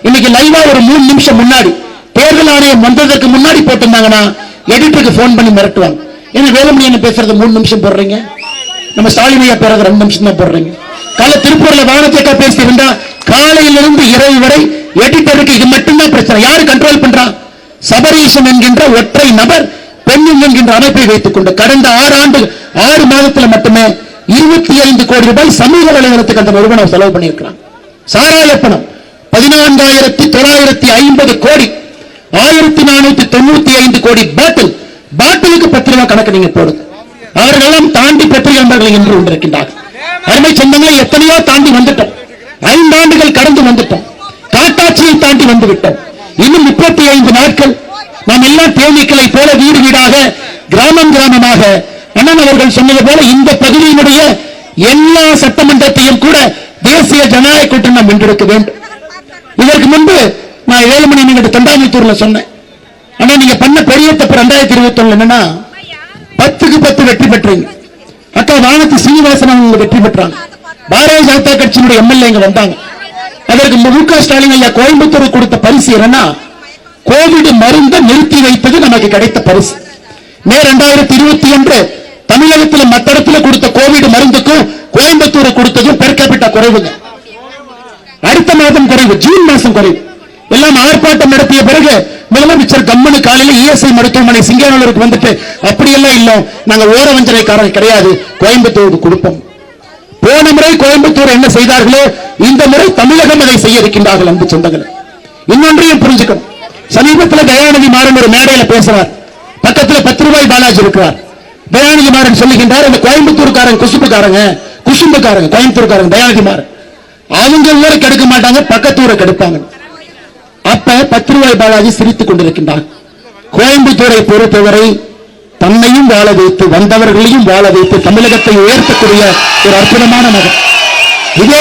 இன்னைக்கு லைவா ஒரு 3 நிமிஷம் முன்னாடி தேர்தல் ஆணையம் வந்ததற்கு முன்னாடி போட்டிருந்தாங்கன்னா எடிட்டருக்கு போன் பண்ணி மிரட்டுவாங்க. ஏன்னா வேலுமணி என்ன பேசுறது 3 நிமிஷம் போடுறீங்க, நம்ம ஸ்டாலின் ஐயா பேசுறது 2 நிமிஷம் தான் போடுறீங்க. காலை திருப்பூர்ல வானத்தேக்கா பேசியிருந்தா காலையிலிருந்து இரவு வரை எடிட்டருக்கு இது மட்டும்தான் பிரச்சனை. யாரு கண்ட்ரோல் பண்றான்? சபரீஷன் என்கின்ற ஒற்றை நபர் பெண் என்கின்ற அமைப்பை வைத்துக் கொண்டு கடந்த 6 மாதத்தில் மட்டுமே 25 கோடி ரூபாய் சமூக வலைதளத்துக்கு அந்த நிறுவனம் செலவு பண்ணியிருக்கிறான். சாராய பணம் 14,950 கோடி, 1495 கோடி பாட்டிலுக்கு 10 ரூபாய் கணக்கு நீங்க போடுங்க. அவர்களெல்லாம் தாண்டி பத்திரிகை நண்பர்கள் என்று கொண்டிருக்கின்றார்கள். அருமை சொந்தங்களை எத்தனையோ தாண்டி வந்துட்டோம். 5 ஆண்டுகள் கடந்து வந்துட்டோம். காட்டாட்சியை தாண்டி வந்து விட்டோம். இன்னும் 35 நாட்கள் நாம் எல்லாம் தேனீக்களை போல வீடு வீடாக கிராமமாக அண்ணன் அவர்கள் சொன்னது போல இந்த பகுதியினுடைய எல்லா சட்டமன்றத்தையும் கூட தேசிய ஜனநாயக கூட்டணி நாம் வென்றெடுக்க வேண்டும். இதற்கு முன்பு நான் வேலுமணி நீங்க தொண்டாமுத்தூர்ல சொன்னேன், ஆனா நீங்க பண்ண பெரிய தப்பு 2021 என்னன்னா 10க்கு 10 வெற்றி பெற்றீங்க. அக்கா வானதி சீனிவாசன் அவங்க வெற்றி பெற்றாங்க. பாரதிய ஜனதா கட்சியினுடைய எம்எல்ஏ இங்க வந்தாங்க. அதற்கு முக ஸ்டாலின் ஐயா கோயம்புத்தூர் கொடுத்த பரிசு என்னன்னா கோவிட் மருந்தை நிறுத்தி வைத்தது நமக்கு கிடைத்த பரிசு. மே 2021 தமிழகத்தில் மற்ற இடத்துல கொடுத்த கோவிட் மருந்துக்கும் கோயம்புத்தூர் கொடுத்ததும் பெர் கேபிட்டா குறைவுங்க. அடுத்த மாதம் குறைவு, ஜூன் மாசம் குறைவு. எல்லாம் ஆர்ப்பாட்டம் நடத்திய பிறகு முதலமைச்சர் கம்மனு காலையில் இஎஸ்ஐ மருத்துவமனை சிங்கானூருக்கு வந்துட்டு அப்படியெல்லாம் இல்ல, நாங்க ஓர வஞ்சனைக்காரன் கிடையாது, கோயம்புத்தூருக்கு கொடுப்போம். போன முறை கோயம்புத்தூர் என்ன செய்தார்களோ இந்த முறை தமிழகம் அதை செய்ய இருக்கின்றார்கள். அன்பு சொந்தங்களை இன்னொன்றையும் புரிஞ்சுக்கணும். சமீபத்தில் தயாநிதி மாறன் ஒரு மேடையில பேசுறார், பக்கத்தில் 10 ரூபாய் பாலாஜி இருக்கிறார். தயாநிதி மாறன் சொல்லுகின்றார், இந்த கோயம்புத்தூர்காரங்க குசும்புக்காரங்க கோயம்புத்தூர்காரங்க தயாநிதி மாறன் அவங்க ஊரை கெடுக்க மாட்டாங்க, பக்கத்தூரை கெடுப்பாங்க. அப்ப 10 ரூபாய் பாலாஜி சிரித்துக் கொண்டிருக்கின்றார். கோயம்புத்தூரை பொறுத்தவரை தன்னையும் வாழ வைத்து வந்தவர்களையும் வாழ வைத்து தமிழகத்தை உயர்த்தக்கூடிய ஒரு அற்புதமான மகன். இதே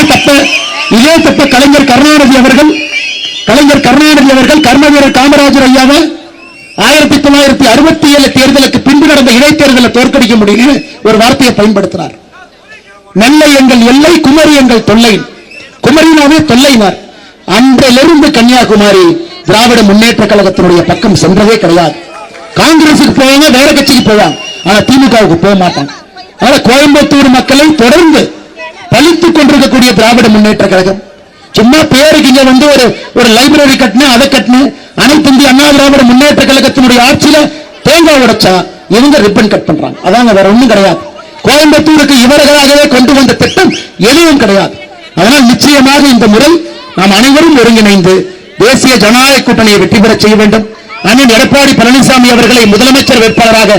தப்ப கலைஞர் கருணாநிதி அவர்கள் கர்மவீரர் காமராஜர் ஐயாவை 1967 தேர்தலுக்கு பின்பு நடந்த இடைத்தேர்தலில் தோற்கடிக்க முடியும் ஒரு வார்த்தையை பயன்படுத்தினார். நெல்லை எங்கள் எல்லை, குமரி எங்கள் தொல்லை. குமரினாவே தொல்லைனார். அன்றிலிருந்து கன்னியாகுமரி திராவிட முன்னேற்ற கழகத்தினுடைய பக்கம் சென்றதே கிடையாது. காங்கிரசுக்கு போவாங்க, வேற கட்சிக்கு போவாங்க, ஆனா திமுகவுக்கு போக மாட்டாங்க. ஆனா கோயம்புத்தூர் மக்களை தொடர்ந்து பழித்துக் கொண்டிருக்கக்கூடிய திராவிட முன்னேற்ற கழகம் சும்மா பேருக்கு இங்க வந்து ஒரு லைப்ரரி கட்டின அதை கட்டின அனைத்து இந்திய அண்ணா திராவிட முன்னேற்ற கழகத்தினுடைய ஆட்சியில தேங்காய் உடைச்சா இவங்க ரிப்பன் கட் பண்றாங்க. அதாங்க, வேற ஒண்ணும் கிடையாது. கோயம்புத்தூருக்கு இவர்களாகவே கொண்டு வந்த திட்டம் எதுவும் கிடையாது. அதனால் நிச்சயமாக இந்த முறை நாம் அனைவரும் ஒருங்கிணைந்து தேசிய ஜனநாயக கூட்டணியை வெற்றி பெற செய்ய வேண்டும். அண்ணன் எடப்பாடி பழனிசாமி அவர்களை முதலமைச்சர் வேட்பாளராக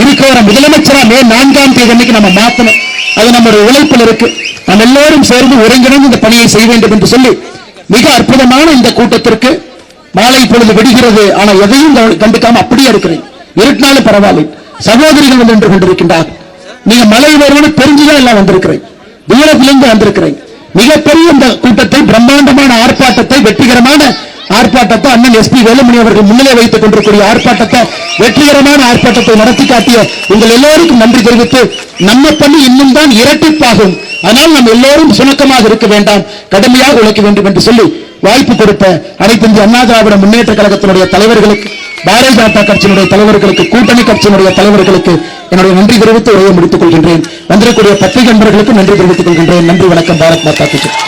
இருக்கிற முதலமைச்சரா மே 4ஆம் தேதி அன்னைக்கு நம்ம மாற்றணும். அது நம்முடைய உழைப்பில் இருக்கு. நாம் எல்லோரும் சேர்ந்து ஒருங்கிணைந்து இந்த பணியை செய்ய வேண்டும் என்று சொல்லி மிக அற்புதமான இந்த கூட்டத்திற்கு மாலை பொழுது விடுகிறது. ஆனா எதையும் கண்டுக்காம அப்படியே இருக்கிறேன். இருட்டினாலும் பரவாயில்லை, சகோதரிகள் வந்து நின்று கொண்டிருக்கின்றார். நீங்க மலை வருவனு தெரிஞ்சுதான் எல்லாம் வந்திருக்கிறேன், தூரத்திலிருந்து வந்திருக்கிறேன். மிகப்பெரிய இந்த கூட்டத்தை, பிரம்மாண்டமான ஆர்ப்பாட்டத்தை, வெற்றிகரமான ஆர்ப்பாட்டத்தை அண்ணன் எஸ்பி வேலுமணி அவர்கள் முன்னிலை வைத்துக் கொண்டிருக்கூடிய ஆர்ப்பாட்டத்தை, வெற்றிகரமான ஆர்ப்பாட்டத்தை நடத்தி காட்டிய உங்கள் எல்லோருக்கும் நன்றி தெரிவித்து, நம்ம பணி இன்னும் தான் இரட்டிப்பாகும். ஆனால் நாம் எல்லோரும் சுணக்கமாக இருக்க வேண்டாம், கடுமையாக உழைக்க வேண்டும் என்று சொல்லி வாய்ப்பு கொடுத்த அனைத்து இந்திய அண்ணா திராவிட முன்னேற்ற கழகத்தினுடைய தலைவர்களுக்கு, பாரதிய ஜனதா கட்சியினுடைய தலைவர்களுக்கு, கூட்டணி கட்சியினுடைய தலைவர்களுக்கு என்னுடைய நன்றி தெரிவித்து உரையை முடித்துக் கொள்கின்றேன். வந்திருக்கக்கூடிய பத்திரிகை நண்பர்களுக்கு நன்றி தெரிவித்துக் கொள்கின்றேன். நன்றி, வணக்கம். பாரத் மாதா கி ஜெய்.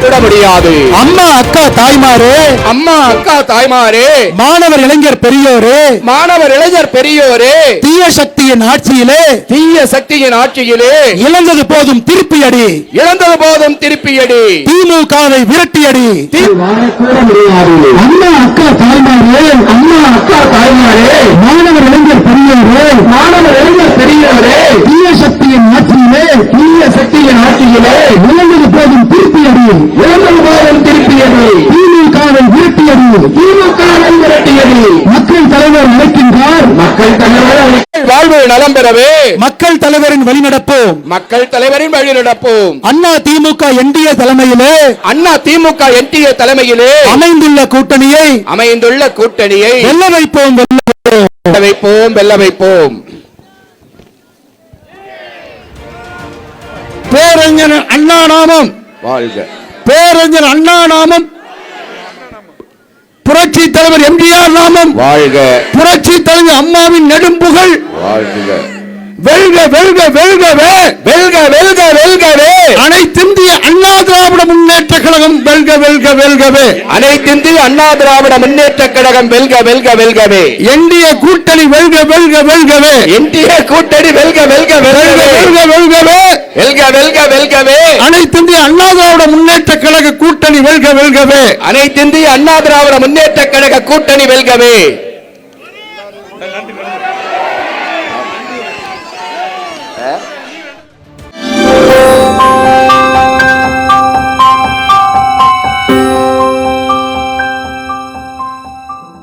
விட்டுட முடியாது. அம்மா அக்கா தாய்மாரே, அம்மா அக்கா தாய்மாரே, மாணவர் இளைஞர் பெரியோரே, மாணவர் இளைஞர் பெரியோரே, தீய சக்தியின் ஆட்சியிலே தீய சக்தியின் ஆட்சியிலே இழந்தது போதும் திருப்பியடி, இழந்தது போதும் திருப்பியடி, திமுகவை விரட்டியடி. அம்மா அக்கா தாய்மாரே, அம்மா அக்கா தாய்மாரே, மாணவர் இளைஞர் பெரியோரே, மாணவர் இளைஞர் பெரியோரே, தீய சக்தியின் ஆட்சியிலே, தீய சக்தியின் ஆட்சியிலே இழந்தது போதும் திருப்பியடி, இழந்தது போதும் திருப்பியடி, திமுகவை விரட்டியடி, திமுகவை விரட்டியடி. மக்கள் தலைவர் அழைக்கின்றார், மக்கள் தலைவர் வாழ்வு நலம் பெறவே மக்கள் தலைவரின் வழிநடப்போம். மக்கள் தலைவரின் வழி நடப்போம். அண்ணா திமுக என்டிஏ தலைமையிலே அண்ணா திமுக என்டிஏ தலைமையிலே அமைந்துள்ள கூட்டணியை அமைந்துள்ள கூட்டணியை வெல்ல வைப்போம், வெல்ல வைப்போம், வெல்ல வைப்போம். பேரறிஞர் அண்ணா நாமம், வாழ்க. பேரறிஞர் அண்ணா நாமம், புரட்சி தலைவர் எம்ஜிஆர் நாமம், வாழ்க. புரட்சி தலைவர் அம்மாவின் நெடும்புகழ் வாழ்க. வெல்க வெல்க வெல்கவே, வெல்க வெல்க வெல்கவே. அனைத்திந்திய அண்ணா திராவிட முன்னேற்ற கழகம் வெல்க வெல்க வெல்கவே, அனைத்திந்திய அண்ணா திராவிட முன்னேற்ற கழகம் வெல்க வெல்க வெல்கவே. என்டிஏ கூட்டணி வெல்க வெல்க வெல்கவே, என்டிஏ கூட்டணி வெல்க வெல்க வெல்க வெல்கவே. வெல்க வெல்கவே, வெல்க வெல்க வெல்கவே. அனைத்திந்திய அண்ணா திராவிட முன்னேற்ற கழக கூட்டணி வெல்க வெல்கவே. அனைத்திந்திய அண்ணா திராவிட முன்னேற்ற கழக கூட்டணி வெல்கவே.